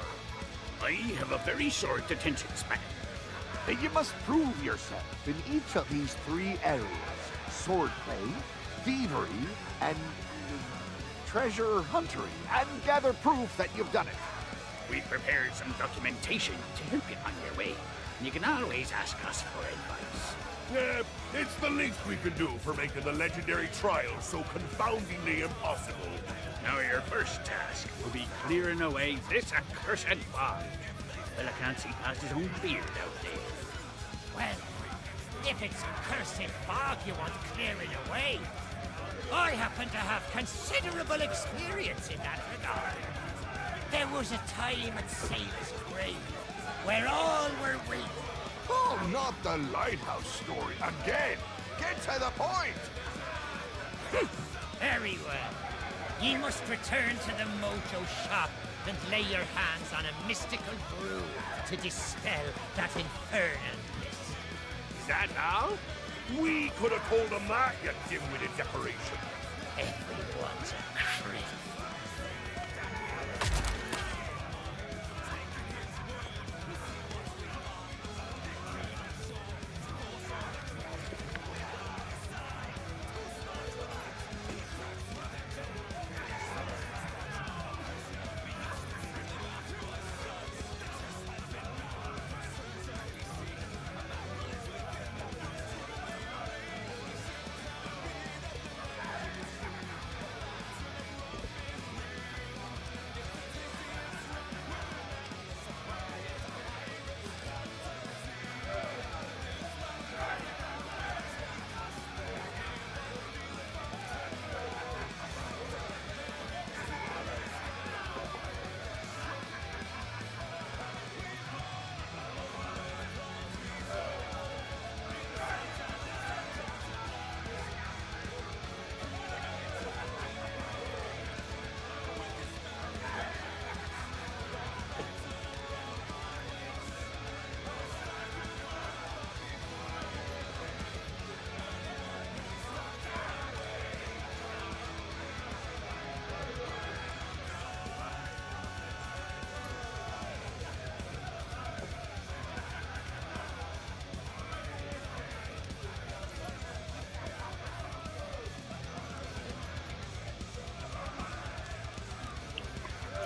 I have a very short attention span. Then you must prove yourself in each of these 3 areas. Swordplay, thievery, and treasure huntery, and gather proof that you've done it. We've prepared some documentation to help you on your way. You can always ask us for advice. It's the least we can do for making the legendary trials so confoundingly impossible. Now your first task will be clearing away this accursed fog. Well, I can't see past his own beard out there. Well, if it's cursed fog you want clearing away, I happen to have considerable experience in that regard. There was a time at Sailor's Grave where all were waiting. Oh, not the lighthouse story again! Get to the point! Very well. Ye must return to the Mojo shop and lay your hands on a mystical brew to dispel that infernal mist. Is that all? We could have told them that, you dim-witted decoration. Everyone's a crit.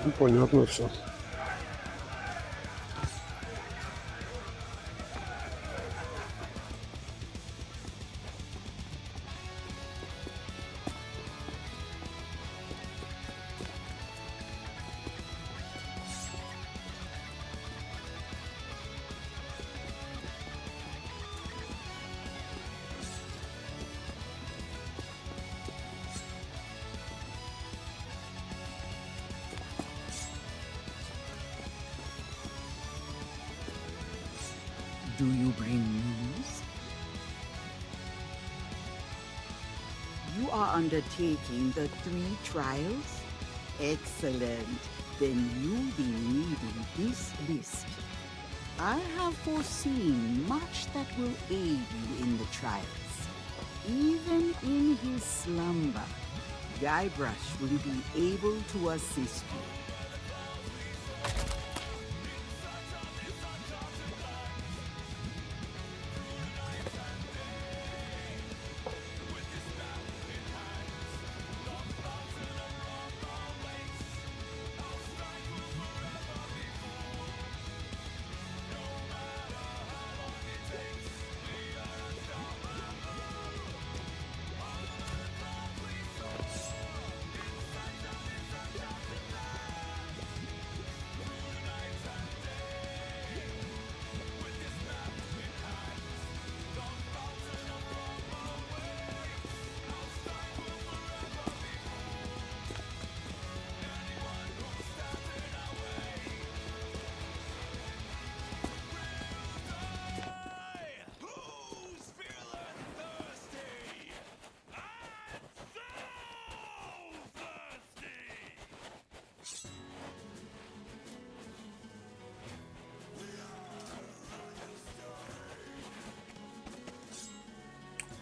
Ну, понятно все. Do you bring news? You are undertaking the 3 trials? Excellent. Then you'll be needing this list. I have foreseen much that will aid you in the trials. Even in his slumber, Guybrush will be able to assist you.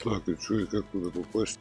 Так, и что, и как туда попасть?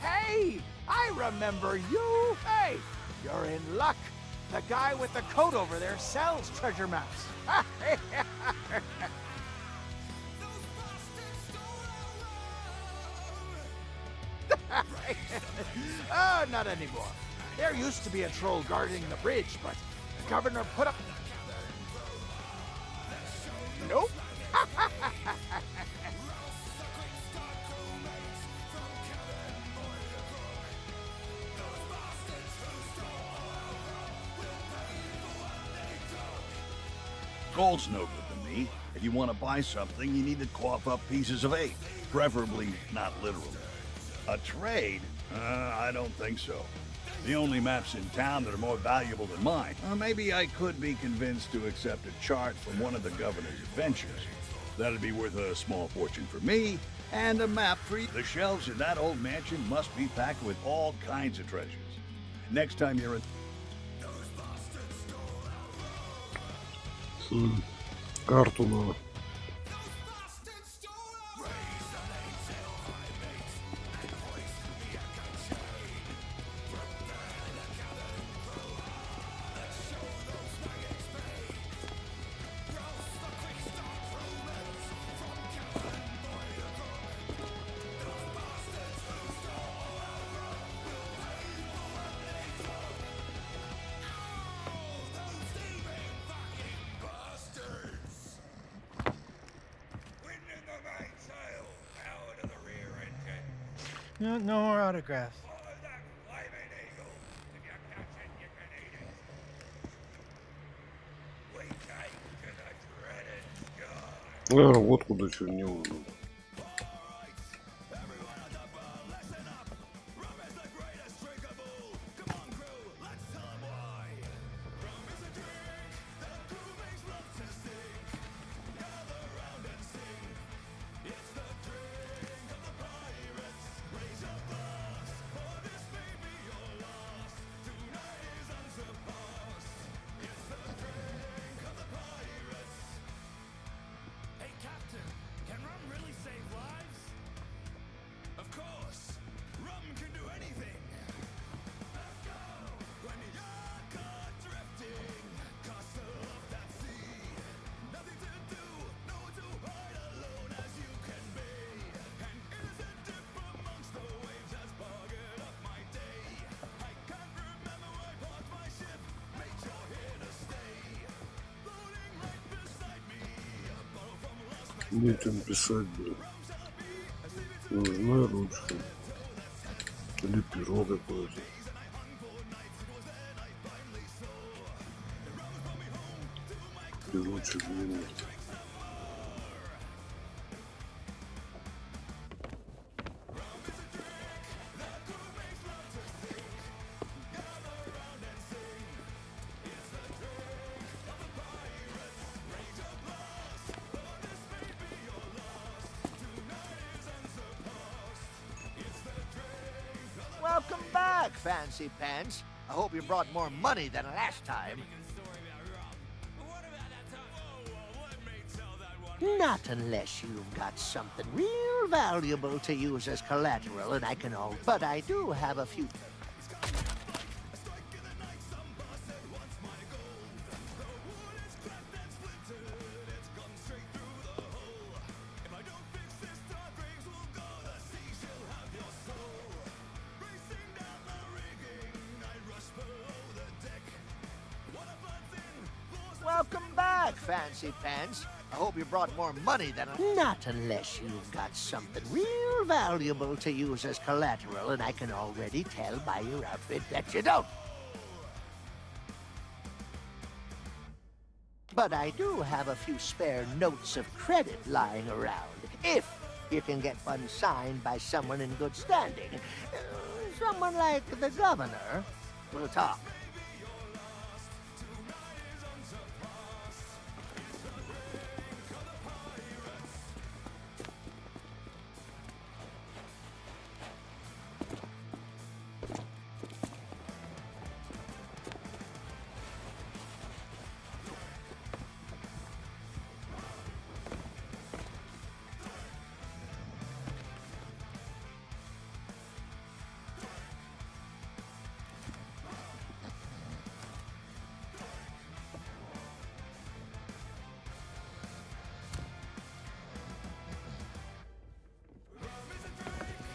Hey, I remember you. Hey, you're in luck. The guy with the coat over there sells treasure maps. Oh, not anymore. There used to be a troll guarding the bridge, but the governor put up... Nope. Gold's no good to me. If you want to buy something, you need to cough up pieces of 8. Preferably not literally. A trade? I don't think so. The only maps in town that are more valuable than mine. Maybe I could be convinced to accept a chart from one of the governor's adventures. That'd be worth a small fortune for me, and a map for you. The shelves in that old mansion must be packed with all kinds of treasures. Next time you're in... Карту надо. No more autographs. Вот куда чернил. Нечем писать, блин. Нужна ручка. Или перо какое-то. Перочек длинный. Welcome back, Fancy Pants. I hope you brought more money than last time. Not unless you've got something real valuable to use as collateral, and I can all. But I do have a few. Welcome back, Fancy Pants. I hope you brought more money than. Not unless you've got something real valuable to use as collateral, and I can already tell by your outfit that you don't. But I do have a few spare notes of credit lying around, if you can get one signed by someone in good standing. Someone like the governor. We'll talk.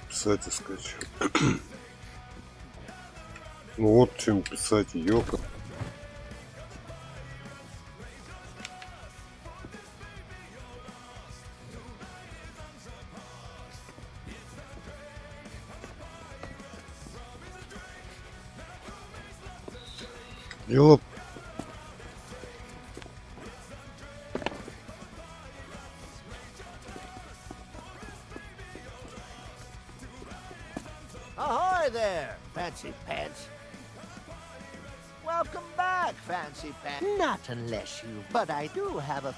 Писать и скачать. Ну вот чем писать, ёка. Дело. Ahoy there, Fancy Pants. Welcome back, Fancy Pants. Not unless you, but I do have a.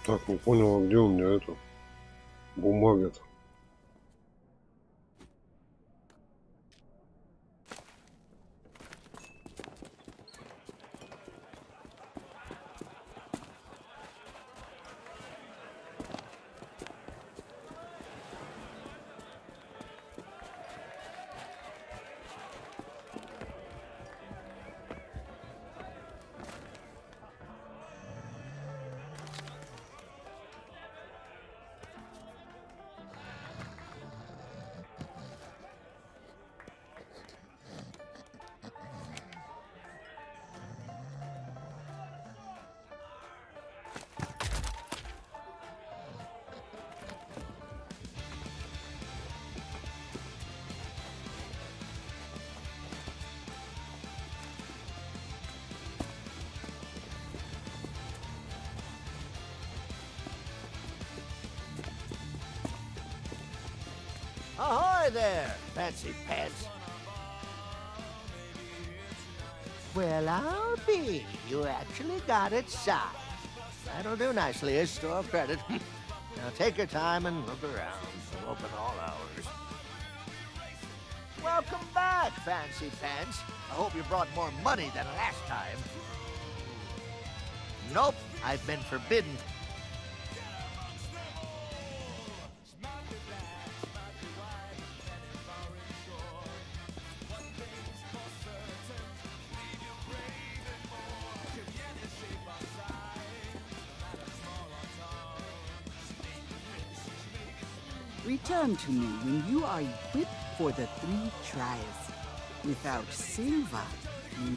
Так, не понял, а где у меня это? Бумага-то. Ahoy there, Fancy Pants. Well, I'll be. You actually got it signed. That'll do nicely as store credit. Now take your time and look around. We'll open all hours. Welcome back, Fancy Pants. I hope you brought more money than last time. Nope, I've been forbidden. Return to me when you are equipped for the 3 trials. Without silver, you...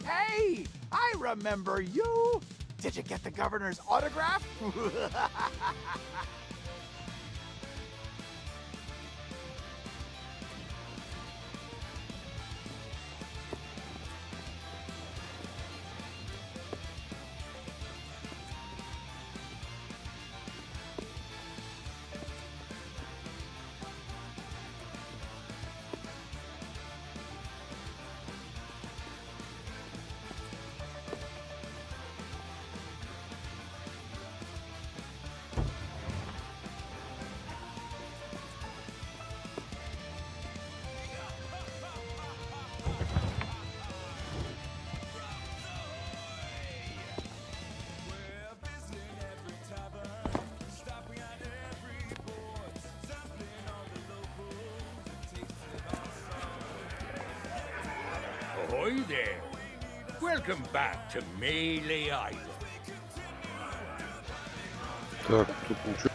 Hey, I remember you. Did you get the governor's autograph? Ahoy there. Welcome back to Melee Island. Так, тут ничего.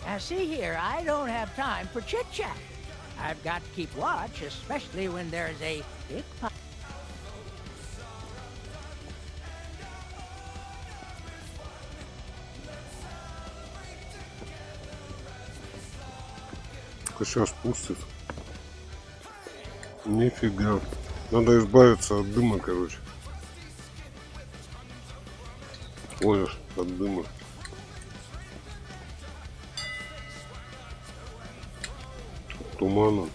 Now see here, I don't have time for chit-chat. I've got to keep watch, especially when there's a big Сейчас пустит. Нифига. Надо избавиться от дыма, короче. Ой, от дыма. Туманом.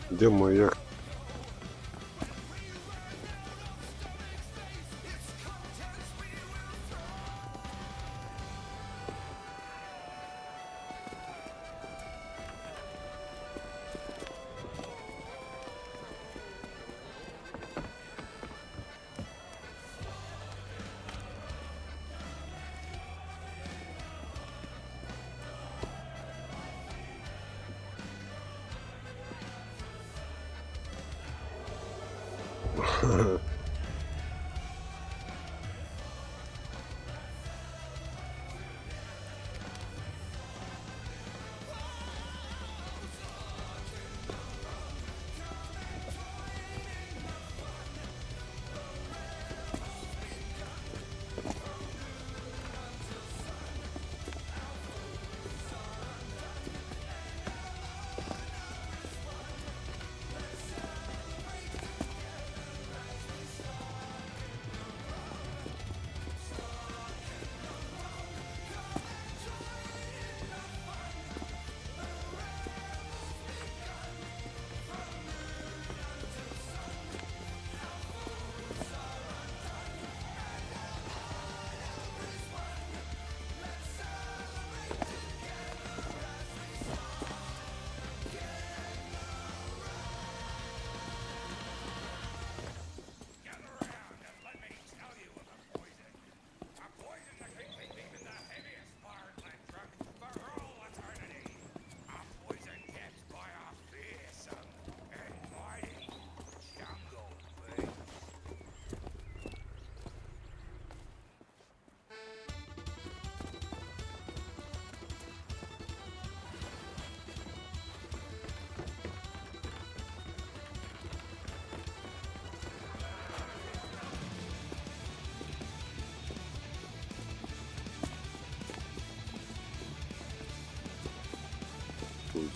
Где моя?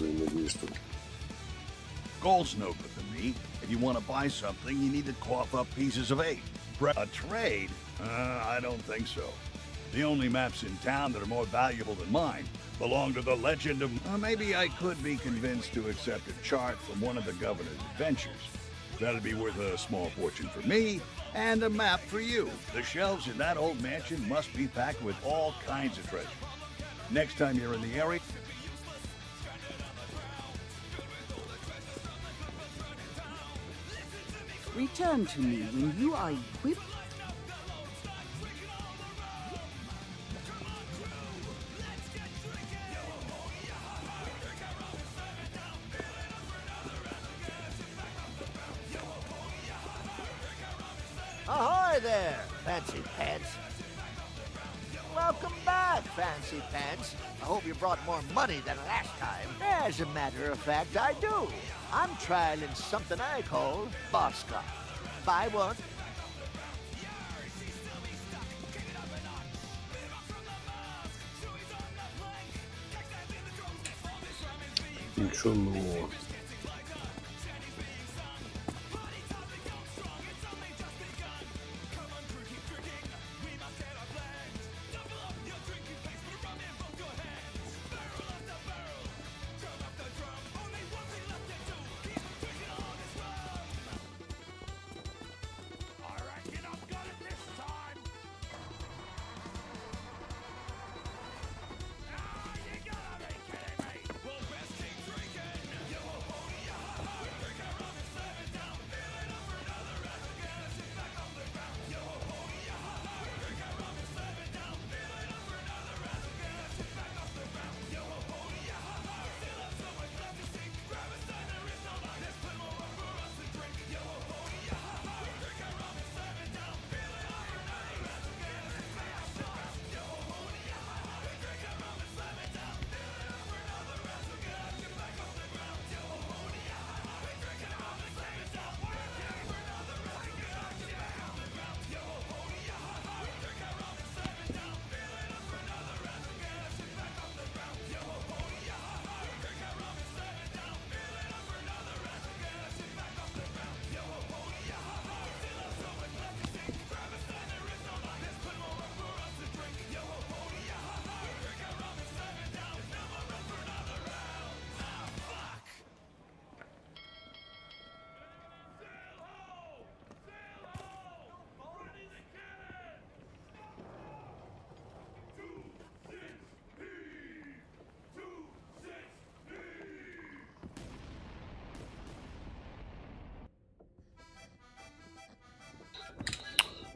взаимодействовать. Gold's no good to me. If you want to buy something, you need to cough up pieces of 8. A trade? I don't think so. The only maps in town that are more valuable than mine belong to the legend of... maybe I could be convinced to accept a chart from one of the governor's adventures. That'd be worth a small fortune for me, and a map for you. The shelves in that old mansion must be packed with all kinds of treasure. Next time you're in the area... Return to me when you are equipped. Ahoy there, Fancy Pants. Welcome back, Fancy Pants. I hope you brought more money than last time. As a matter of fact, I do. I'm trialing something I call Boss Car. Buy one. Ничего нового.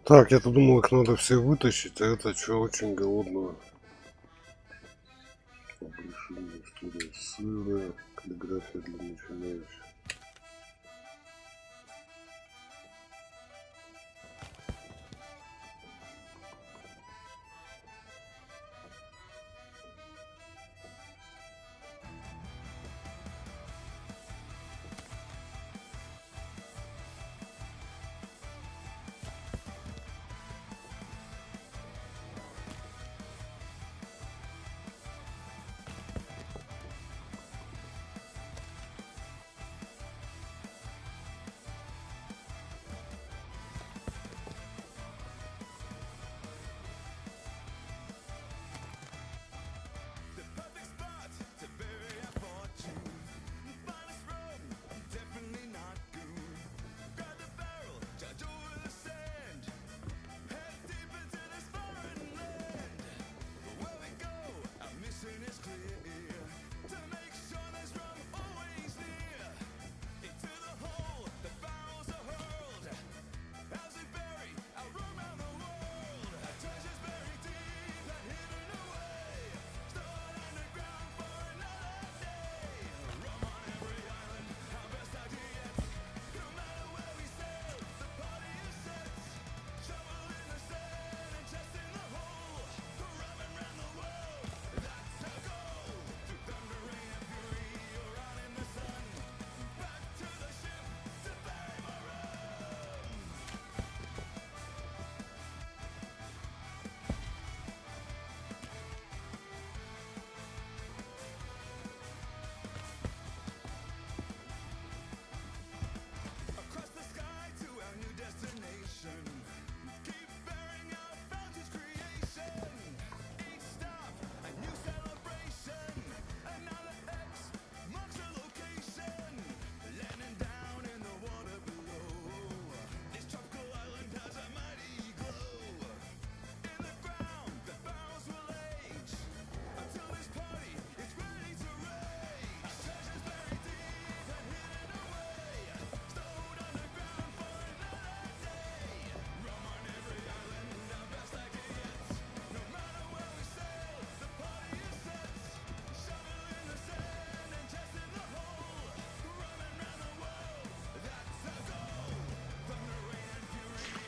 Так, я-то думал, их надо все вытащить, а это что, очень голодного. Решение, история сыра, каллиграфия для начинающих.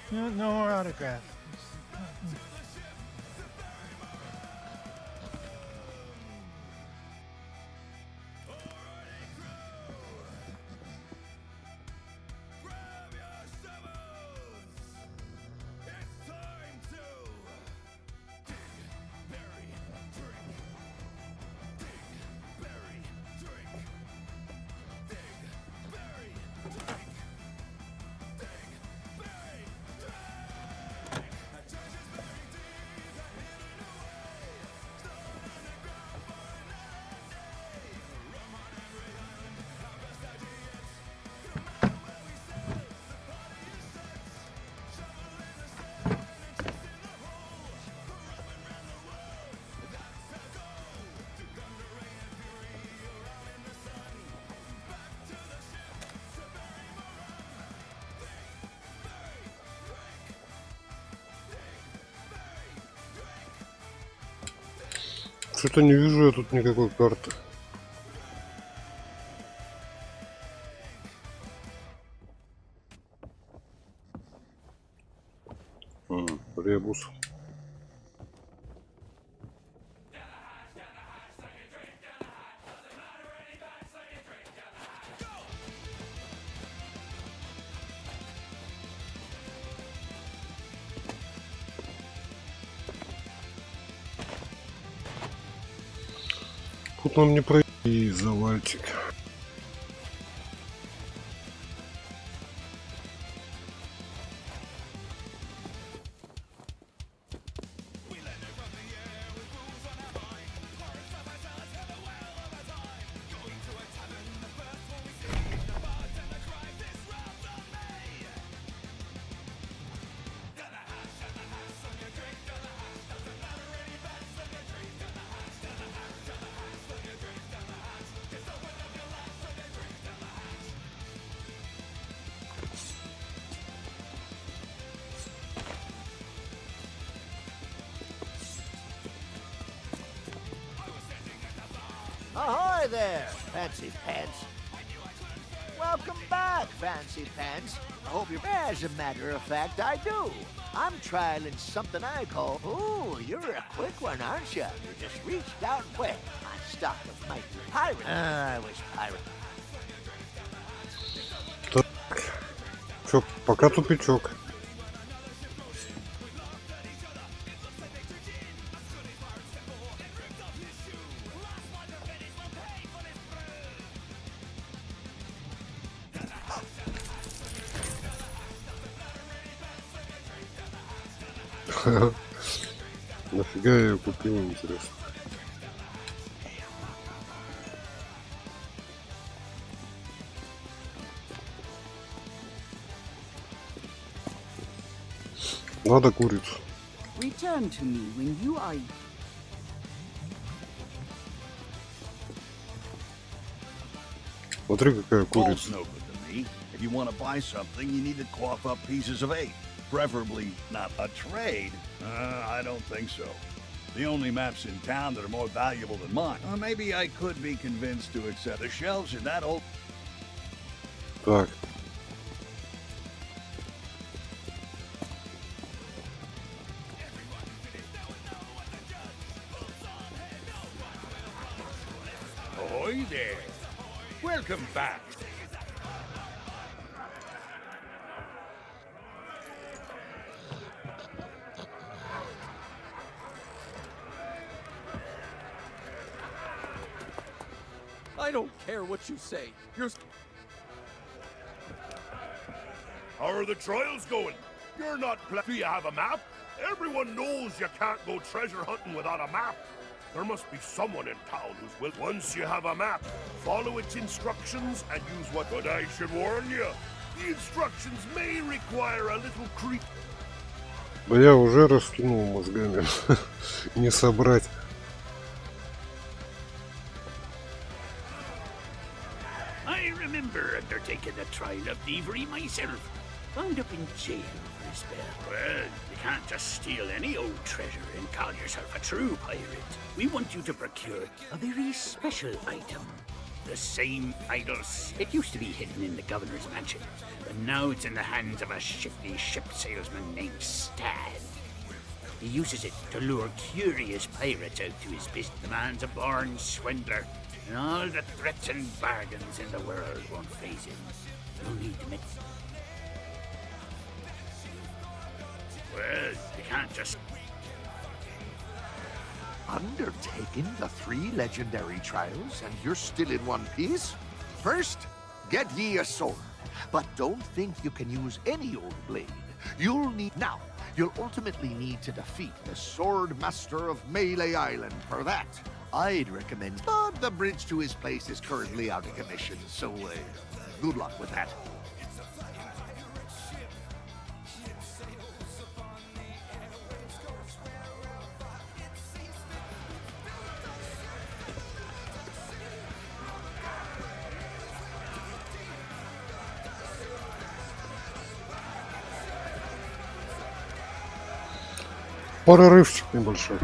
No more autographs. Что-то не вижу я тут никакой карты. Ребус. Тут нам не пройти, завальчик. Ahoy there, Fancy Pants. Welcome back, Fancy Pants. I hope you're... As a matter of fact, I do. I'm trialing something I call... Ooh, you're a quick one, aren't you? You just reached out and went. My stock of might be pirate. I wish pirate... Так. Чё, пока тупичок. Нафига я ее купил, интересно. Надо курицу. Return to me when you are... Смотри, какая Gold's курица. no good to me. If you want to buy something, you need to cough up pieces of 8. Preferably not a trade. I don't think so. The only maps in town that are more valuable than mine. Maybe I could be convinced to accept the shelves in that old... Так. Ahoy there. Welcome back. I don't care what you say. You're... How are the trials going? You're not Do you have a map? Everyone knows you can't go treasure hunting without a map. There must be someone in town who's will. Once you have a map, follow its instructions and use what... But I should warn you, the instructions may require a little creep. Да я уже раскинул мозгами. Не собрать. I remember undertaking a trial of thievery myself. Wound up in jail for a spell. Well, you can't just steal any old treasure and call yourself a true pirate. We want you to procure a very special item. The same idols. It used to be hidden in the governor's mansion, but now it's in the hands of a shifty ship salesman named Stan. He uses it to lure curious pirates out to his business. The man's a born swindler, and all the threats and bargains in the world won't faze him. You'll need to make... Well, you can't just... Undertaking the 3 legendary trials, and you're still in one piece? First, get ye a sword. But don't think you can use any old blade. You'll ultimately need to defeat the Sword Master of Melee Island. For that, I'd recommend... But the bridge to his place is currently out of commission, so good luck with that. Прорывчик небольшой.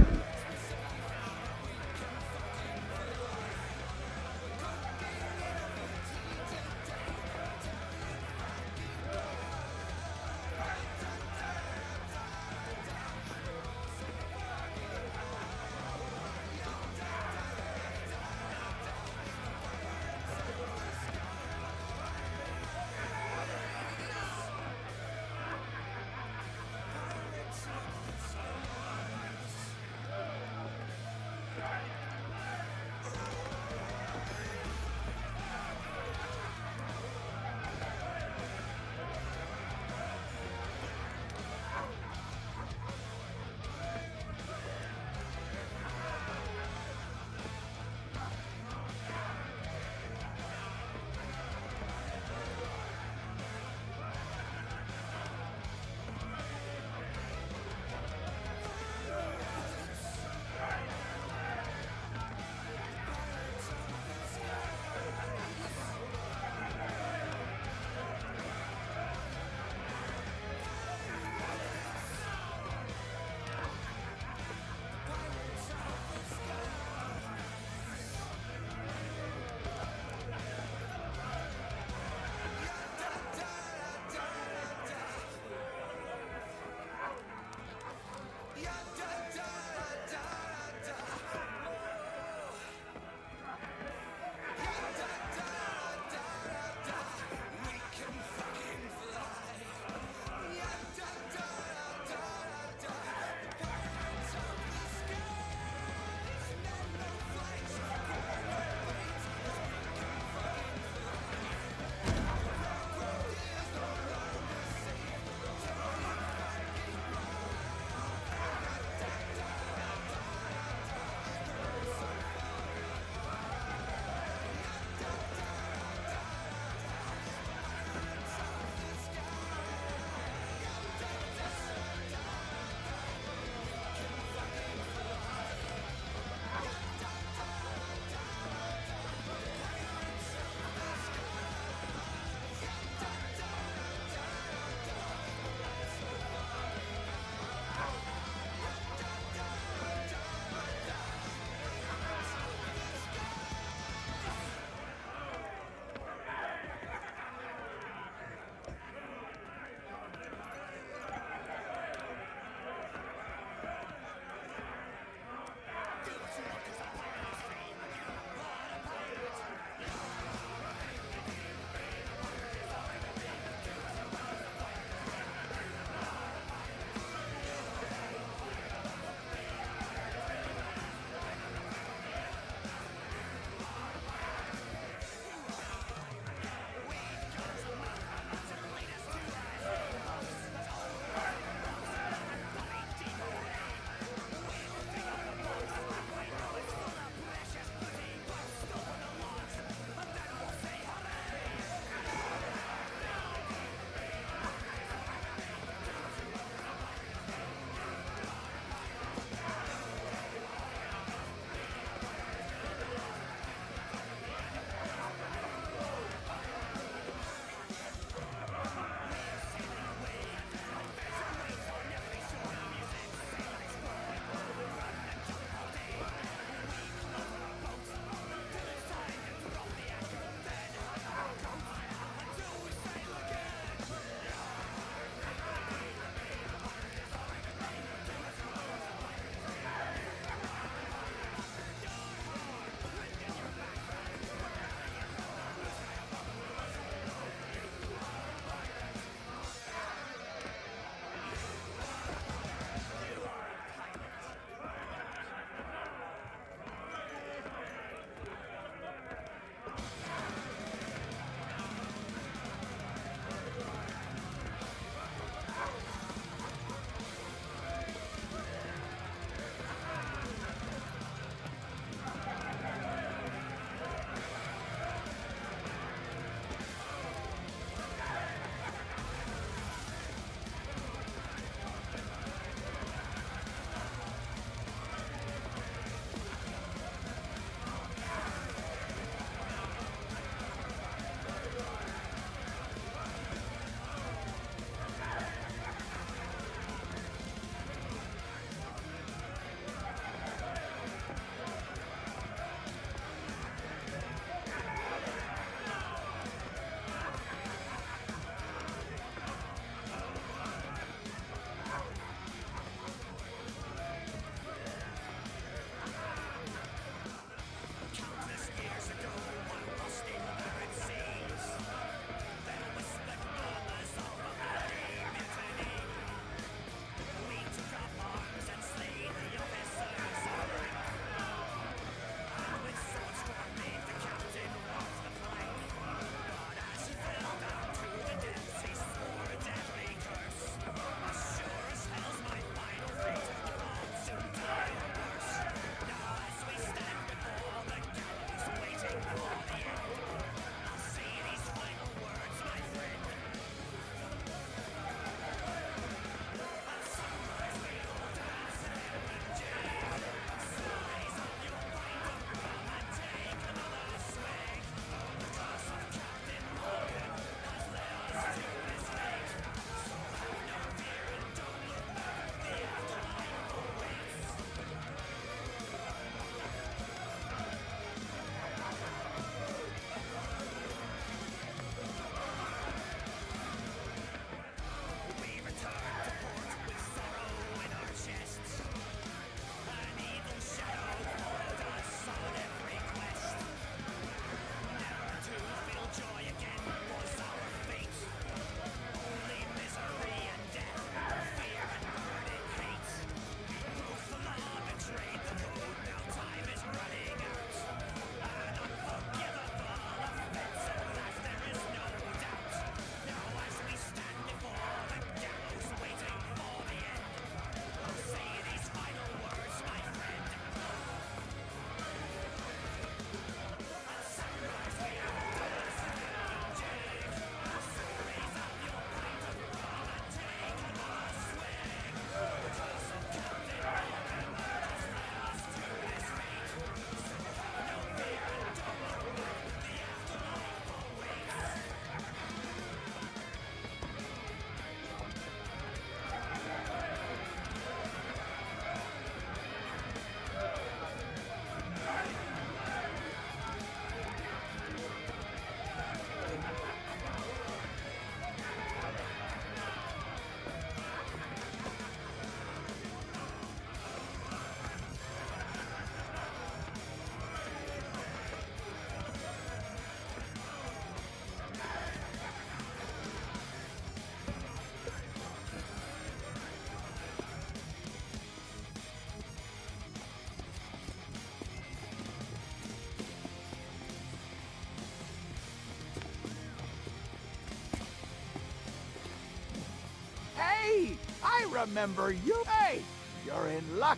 I remember you. Hey, you're in luck.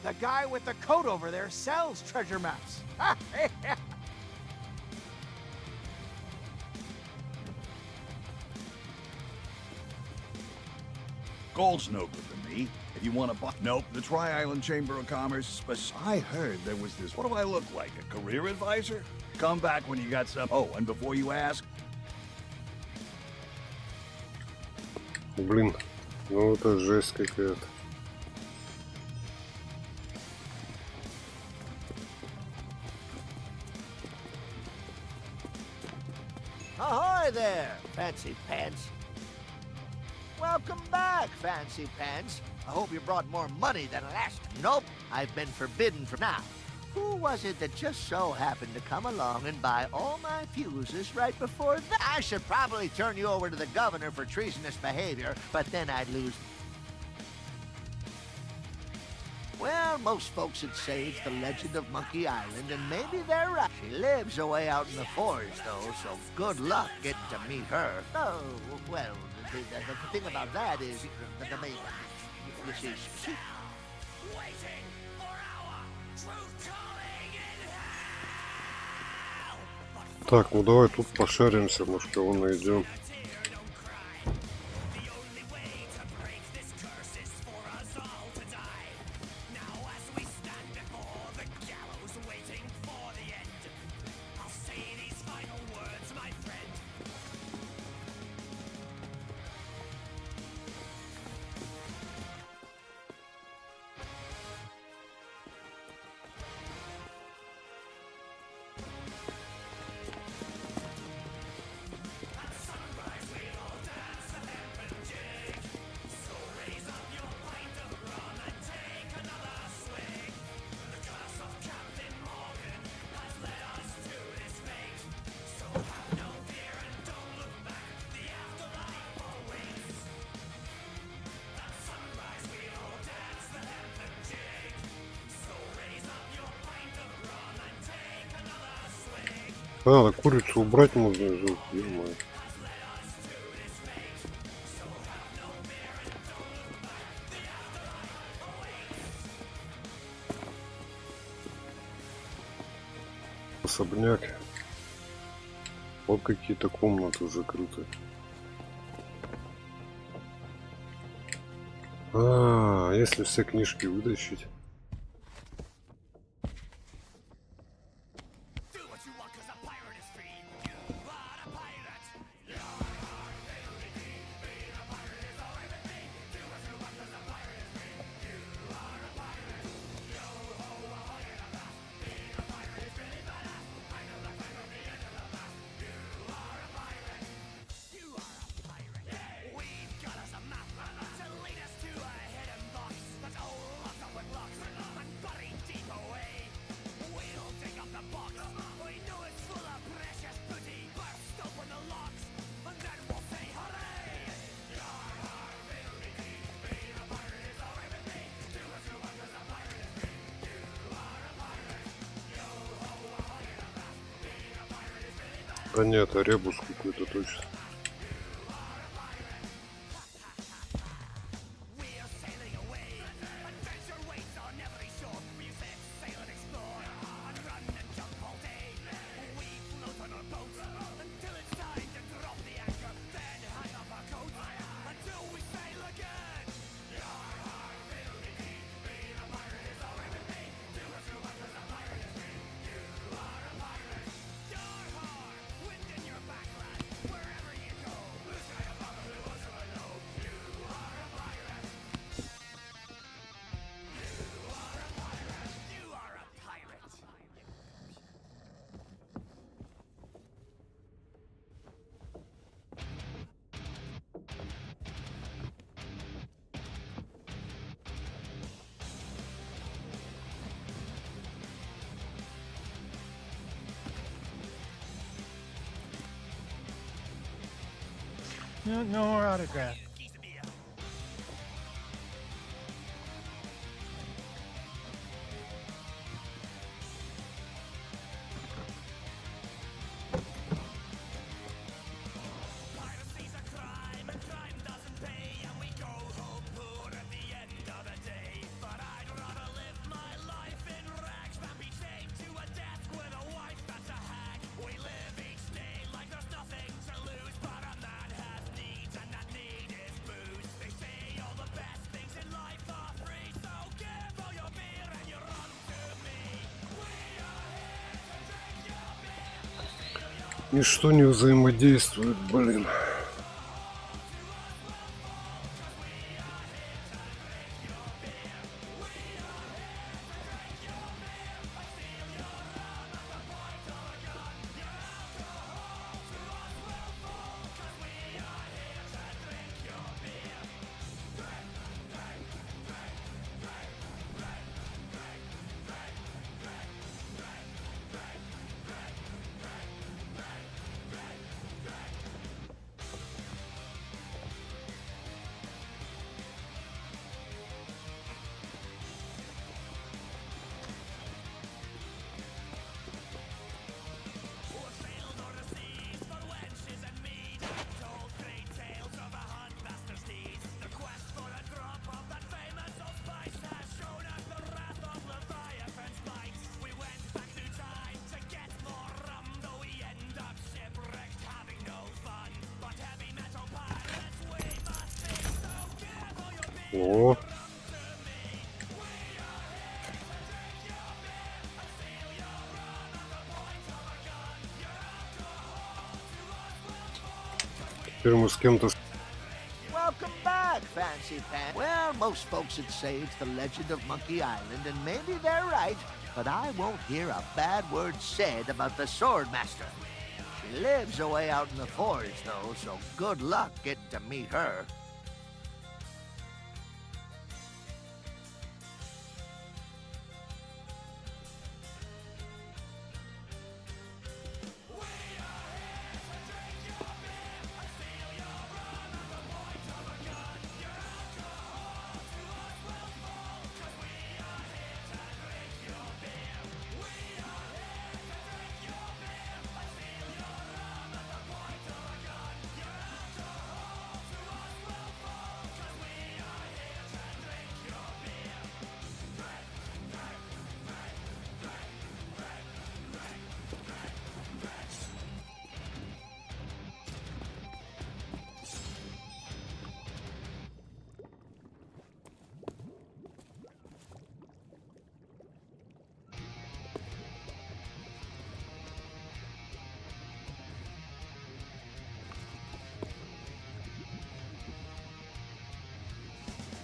The guy with the coat over there sells treasure maps. Gold's no good to me. If you want to buy... Nope, the Tri-Island Chamber of Commerce... I heard there was this... What do I look like, a career advisor? Come back when you got some... Oh, and before you ask... Блин, ну это жесть какая-то. Ahoy there, Fancy Pants. Welcome back, Fancy Pants. I hope you brought more money than last. Nope, I've been forbidden from now. Who was it that just so happened to come along and buy all my fuses right before that? I should probably turn you over to the governor for treasonous behavior, but then I'd lose... Well, most folks would say it's the legend of Monkey Island, and maybe they're right. She lives away out in the forest, though, so good luck getting to meet her. Oh, well, the thing about that is, the main... You see, she... Waiting for our truth calling in hell. Так, ну давай тут пошаримся, может кого найдем. А, курицу убрать можно же, ё-моё. Особняк. Вот какие-то комнаты закрыты. А, если все книжки вытащить. Да нет, ребус какой-то точно. No more autograph. Ничто не взаимодействует, блин. О. Теперь мы с кем-то... Welcome back, Fancy Pants. Well, most folks would say it's the legend of Monkey Island, and maybe they're right, but I won't hear a bad word said about the Swordmaster. She lives away out in the forest, though, so good luck getting to meet her.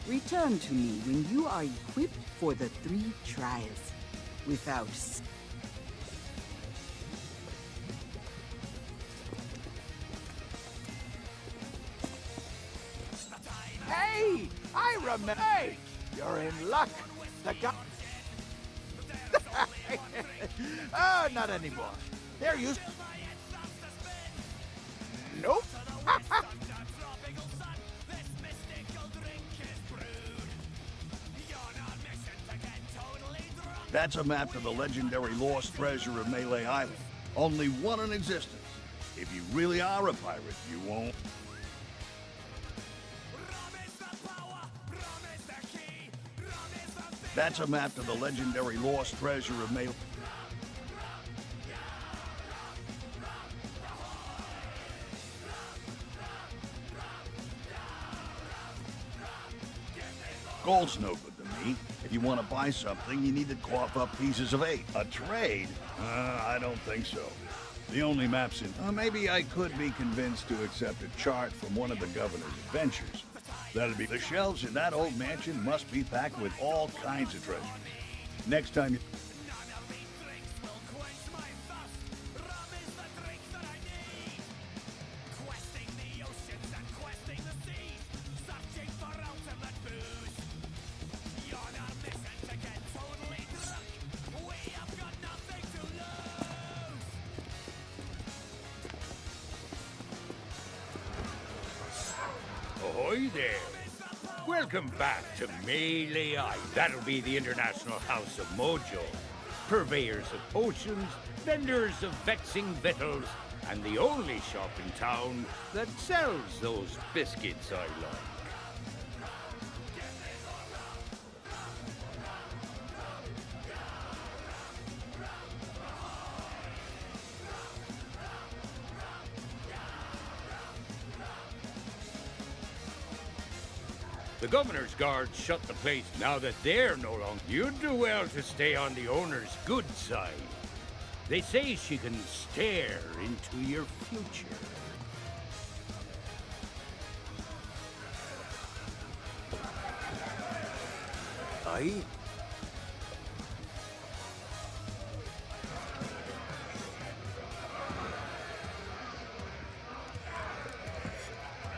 Return to me when you are equipped for the 3 trials. Without... Hey! I remember. Hey! You're in luck. The guy. Oh, not anymore. They're used. Nope. That's a map to the legendary lost treasure of Melee Island. Only one in existence. If you really are a pirate, you won't... That's a map to the legendary lost treasure of Melee... Gold's no good to me. If you want to buy something, you need to cough up pieces of 8. A trade? I don't think so. The only maps in... maybe I could be convinced to accept a chart from one of the governor's adventures. That'd be... The shelves in that old mansion must be packed with all kinds of treasure. Next time you... Ahoy there! Welcome back to Melee Island. That'll be the International House of Mojo. Purveyors of potions, vendors of vexing victuals, and the only shop in town that sells those biscuits I like. The governor's guards shut the place now that they're no longer. You'd do well to stay on the owner's good side. They say she can stare into your future. Aye?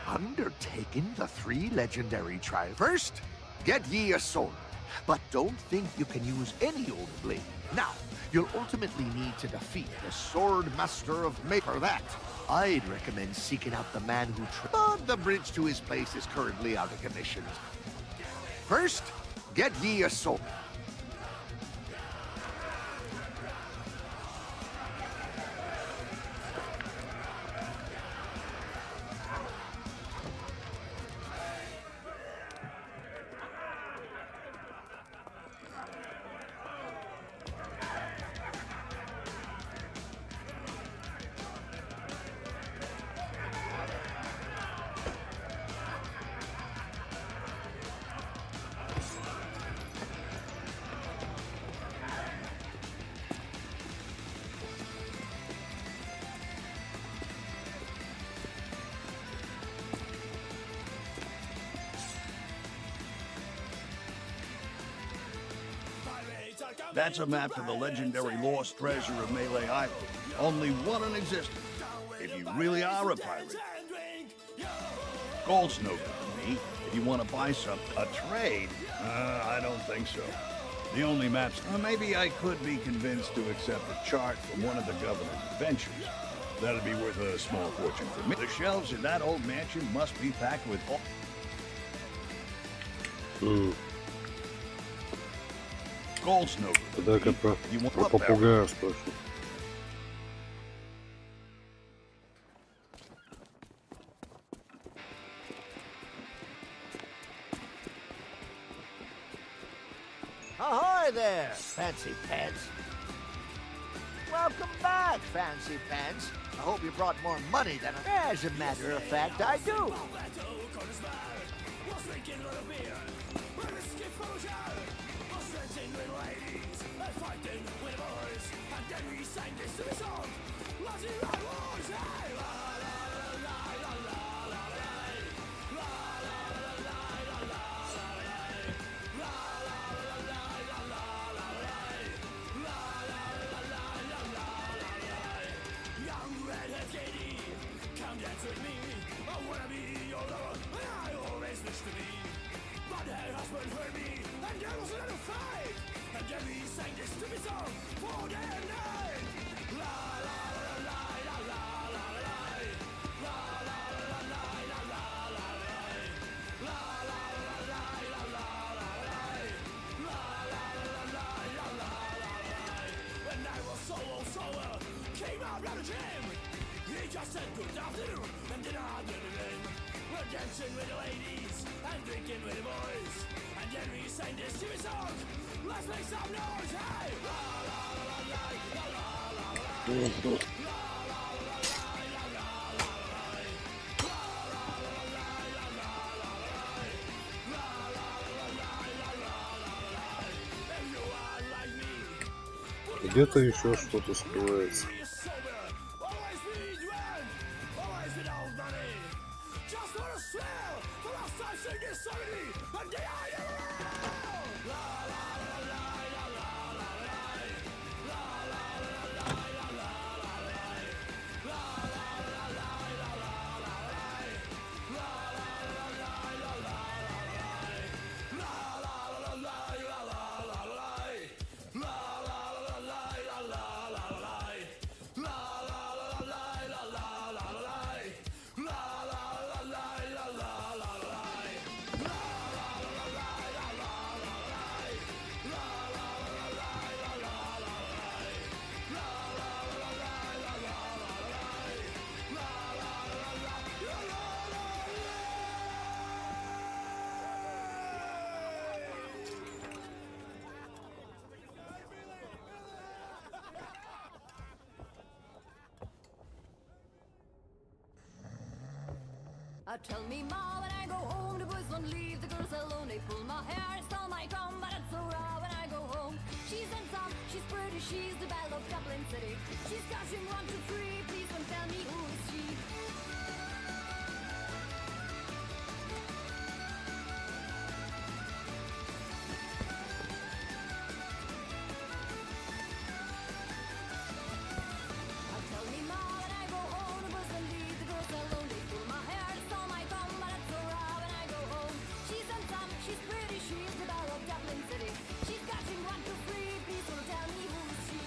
Undertaking the 3 legendary trials. First, get ye a sword. But don't think you can use any old blade. Now, you'll ultimately need to defeat the Sword Master of For that, I'd recommend seeking out the man who but the bridge to his place is currently out of commission. First, get ye a sword. That's a map to the legendary lost treasure of Melee Island. Only one in existence. If you really are a pirate. Gold's no good to me. If you want to buy something. A trade? I don't think so. The only maps... maybe I could be convinced to accept a chart from one of the governor's adventures. That'd be worth a small fortune for me. The shelves in that old mansion must be packed with... Gold's no good. Дай-ка про попугая спрошу. Ahoy there, Fancy Pants. Welcome back, Fancy Pants. I hope you brought more money than... As a matter of fact, I do. Где-то еще что-то скрывается. Tell me, Ma, when I go home, the boys won't leave the girls alone. They pull my hair and stole my comb, but it's so raw when I go home. She's handsome, she's pretty, she's the belle of Dublin City. She's dashing 1, 2, 3. Please don't tell me who is she. Tell me more when I go home. The boys will leave, the girls are lonely. Pull my hair, it's all my thumb, but it's so raw when I go home. She's handsome, she's pretty, she's the belle of Dublin City. She's catching 1, 2, 3. Please don't tell me who is she.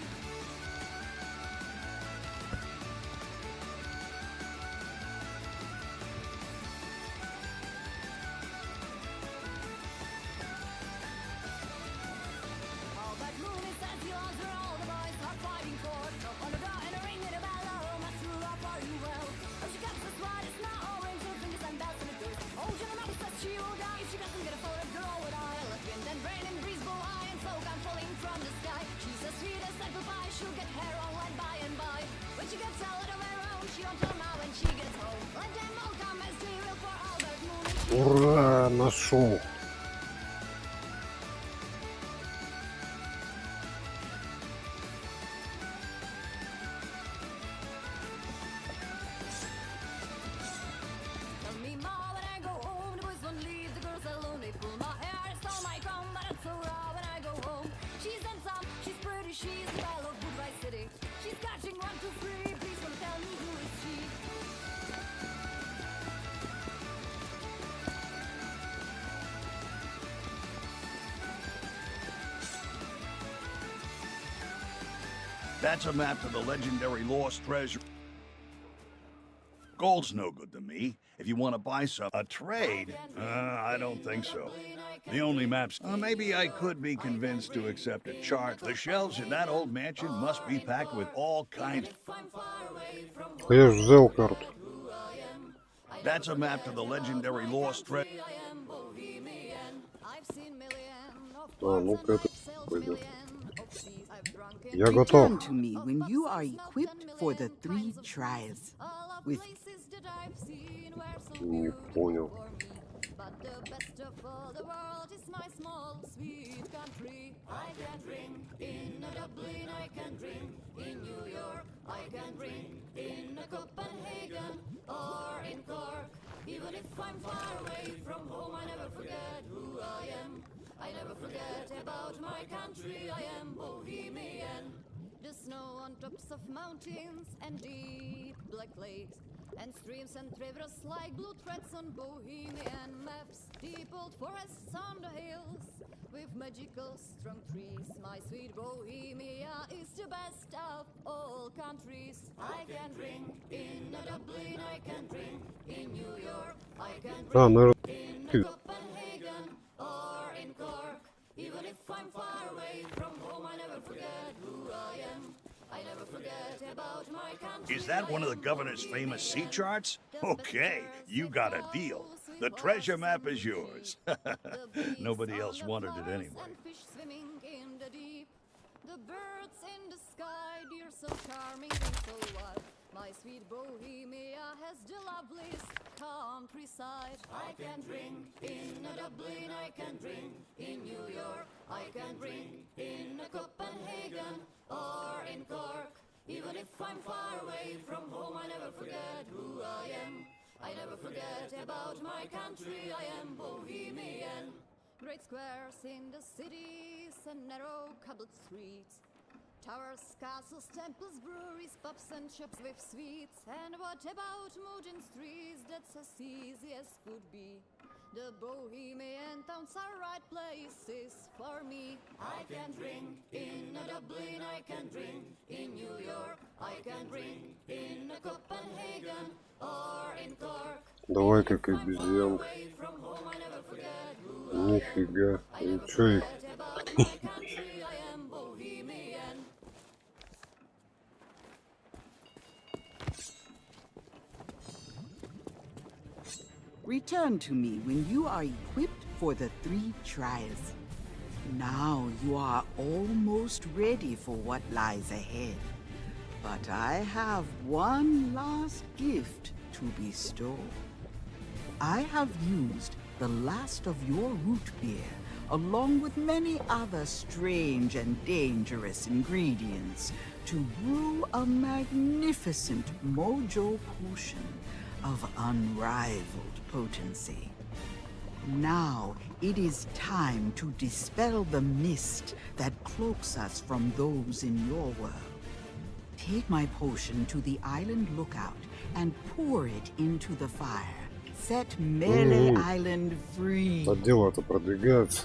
All that moon is as you answer, all the boys are fighting for. Knock on the door and a ring and a bell. Oh, my true love for you well. Oh, she comes as white as snow, orange, her fingers and bells and it goes. Oh, Jenna Mary says she will die if she doesn't get a photo of girl with eye. Let wind and rain and breeze blow high and smoke I'm falling from the sky. She's as sweet as apple pie, she'll get hair on light by and by. When she gets out of her own, she won't tell now when she gets home. Let them all come as they will for Albert Moon. Ура, нашел. Tell me more when I go home. The boys won't leave, the girls are lonely. Pull my hair, it's all my comb, but it's so raw when I go home. She's handsome, she's pretty, she's the belle of Goodbye City. She's catching 1, 2, 3. Please don't tell me who is she. That's a map to the legendary lost treasure. Gold's no good to me. If you want to buy some, a trade, I don't think so. The only maps, maybe I could be convinced to accept a chart. The shelves in that old mansion must be packed with all kinds. Я ж взял карту. That's a map to the legendary lost treasure. А, ну-ка это пойдет. Я Return готов. to me when you are equipped for the 3 trials. With Не понял. But the best of all the world is my small sweet country. I can drink in Dublin, I can drink in New York, I can drink in Copenhagen or in Cork. Even if I'm far away from home, I never forget who I am. I never forget about my country, I am Bohemian. The snow on tops of mountains and deep black lakes, and streams and rivers like blue threads on Bohemian maps. Deep old forests on the hills with magical strong trees. My sweet Bohemia is the best of all countries. I can drink in Dublin, I can drink in New York, I can А, наверное, drink ты. in Copenhagen or in Cork. Even if I'm far away from home, I never forget who I am. I never forget about my country. Is that one of the governor's famous sea charts? Okay, you got a deal. The treasure map is yours. Nobody else wanted it anyway. And fish swimming in the deep. The birds in the sky, dear, so charming and so wild. My sweet Bohemia has the loveliest countryside. I can drink in Dublin, I can drink in New York, I can drink in Copenhagen or in Cork. Even if I'm far away from home, I never forget who I am. I never forget about my country, I am Bohemian. Great squares in the cities and narrow cobbled streets. Towers, castles, temples, breweries, pubs and shops with sweets. And what about modern streets? That's as easy as could be. The Bohemian towns are right places for me. I can drink in Dublin, I can drink in New York, I can drink in Copenhagen or in Cork. Давай как обезьянка. Нифига. И чё их? Return to me when you are equipped for the 3 trials. Now you are almost ready for what lies ahead. But I have one last gift to bestow. I have used the last of your root beer, along with many other strange and dangerous ingredients, to brew a magnificent mojo potion of unrivaled potency. Now it is time to dispel the mist that cloaks us from those in your world. Take my potion to the island lookout and pour it into the fire. Set Melee Island free. А дело-то продвигается.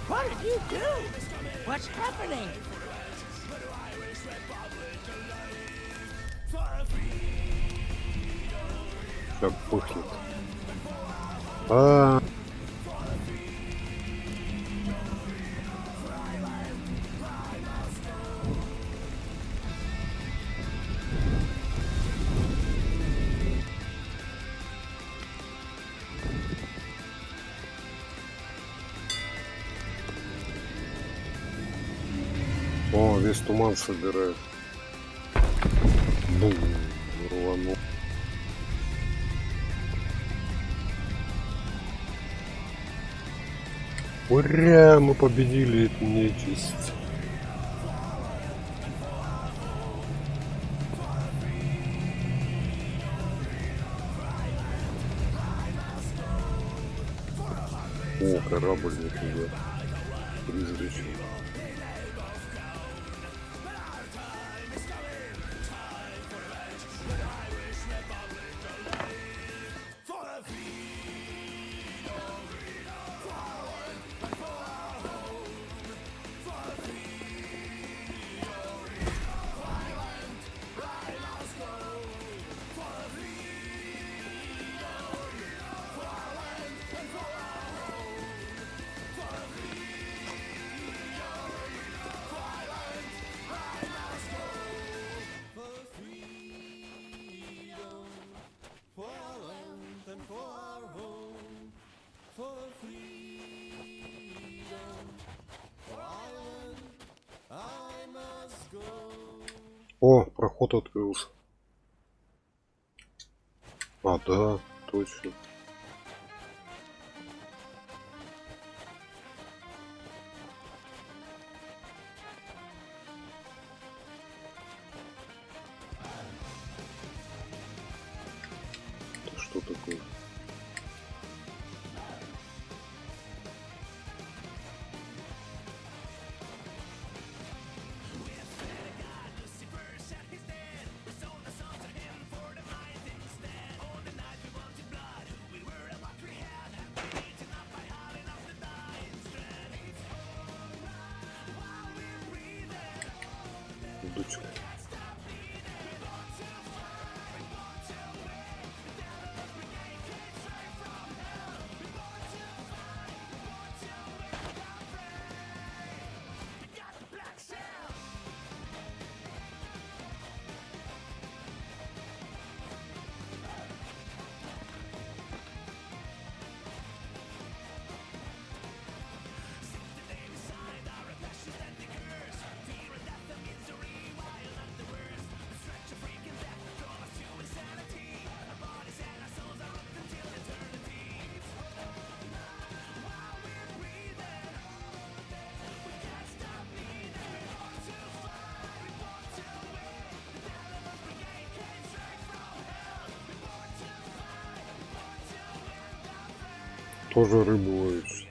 What did you do? What's happening? Как пухнет. А. О, весь туман собирает. Бум, рванул. Ура, мы победили эту нечисть. О, корабль не туда. Призрачный. О, проход открылся. А, да, точно. Это что такое? тоже рыбу ловишь.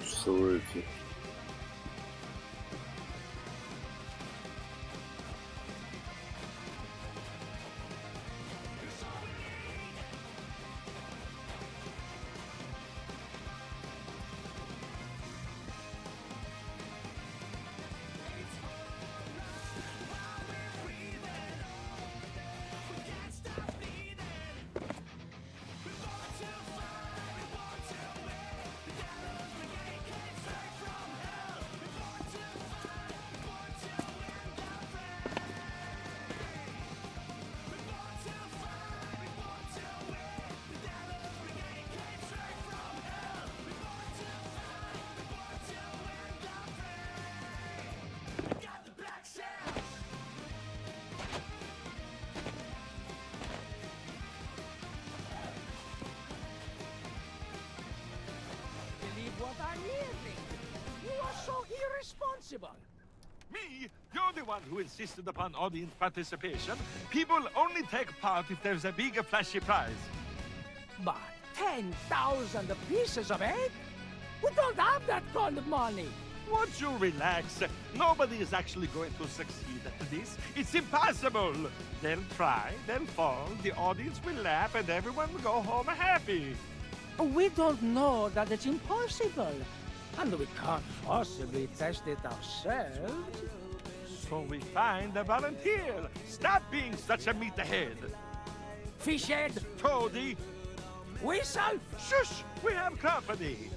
Часовые. What I'm hearing. You are so irresponsible. Me? You're the one who insisted upon audience participation. People only take part if there's a big flashy prize. But 10,000 pieces of egg? We don't have that kind of money. Won't you relax? Nobody is actually going to succeed at this. It's impossible. They'll try, they'll fall, the audience will laugh, and everyone will go home happy. We don't know that it's impossible. And we can't possibly test it ourselves. So we find a volunteer. Stop being such a meathead. Fishhead. Toady. Whistle. Shush! We have company.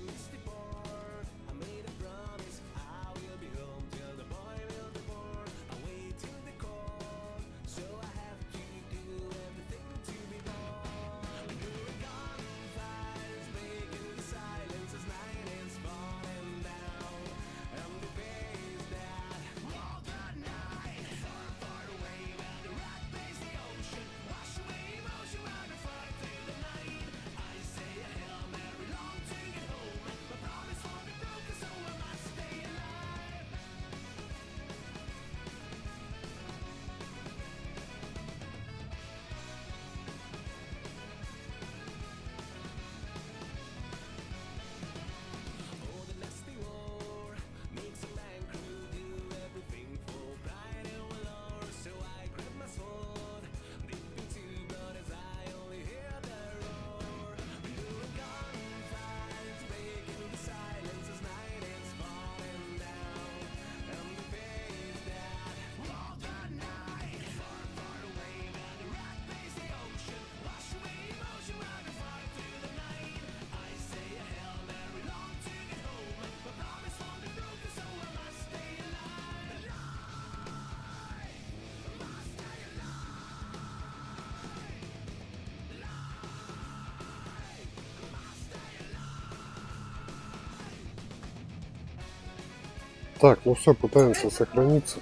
Так, ну все, пытаемся сохраниться.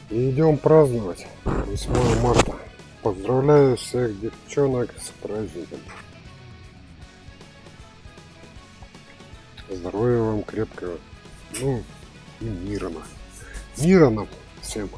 И идем праздновать 8 марта. Поздравляю всех девчонок с праздником. Здоровья вам крепкого. Ну и мира нам. Мира нам всем.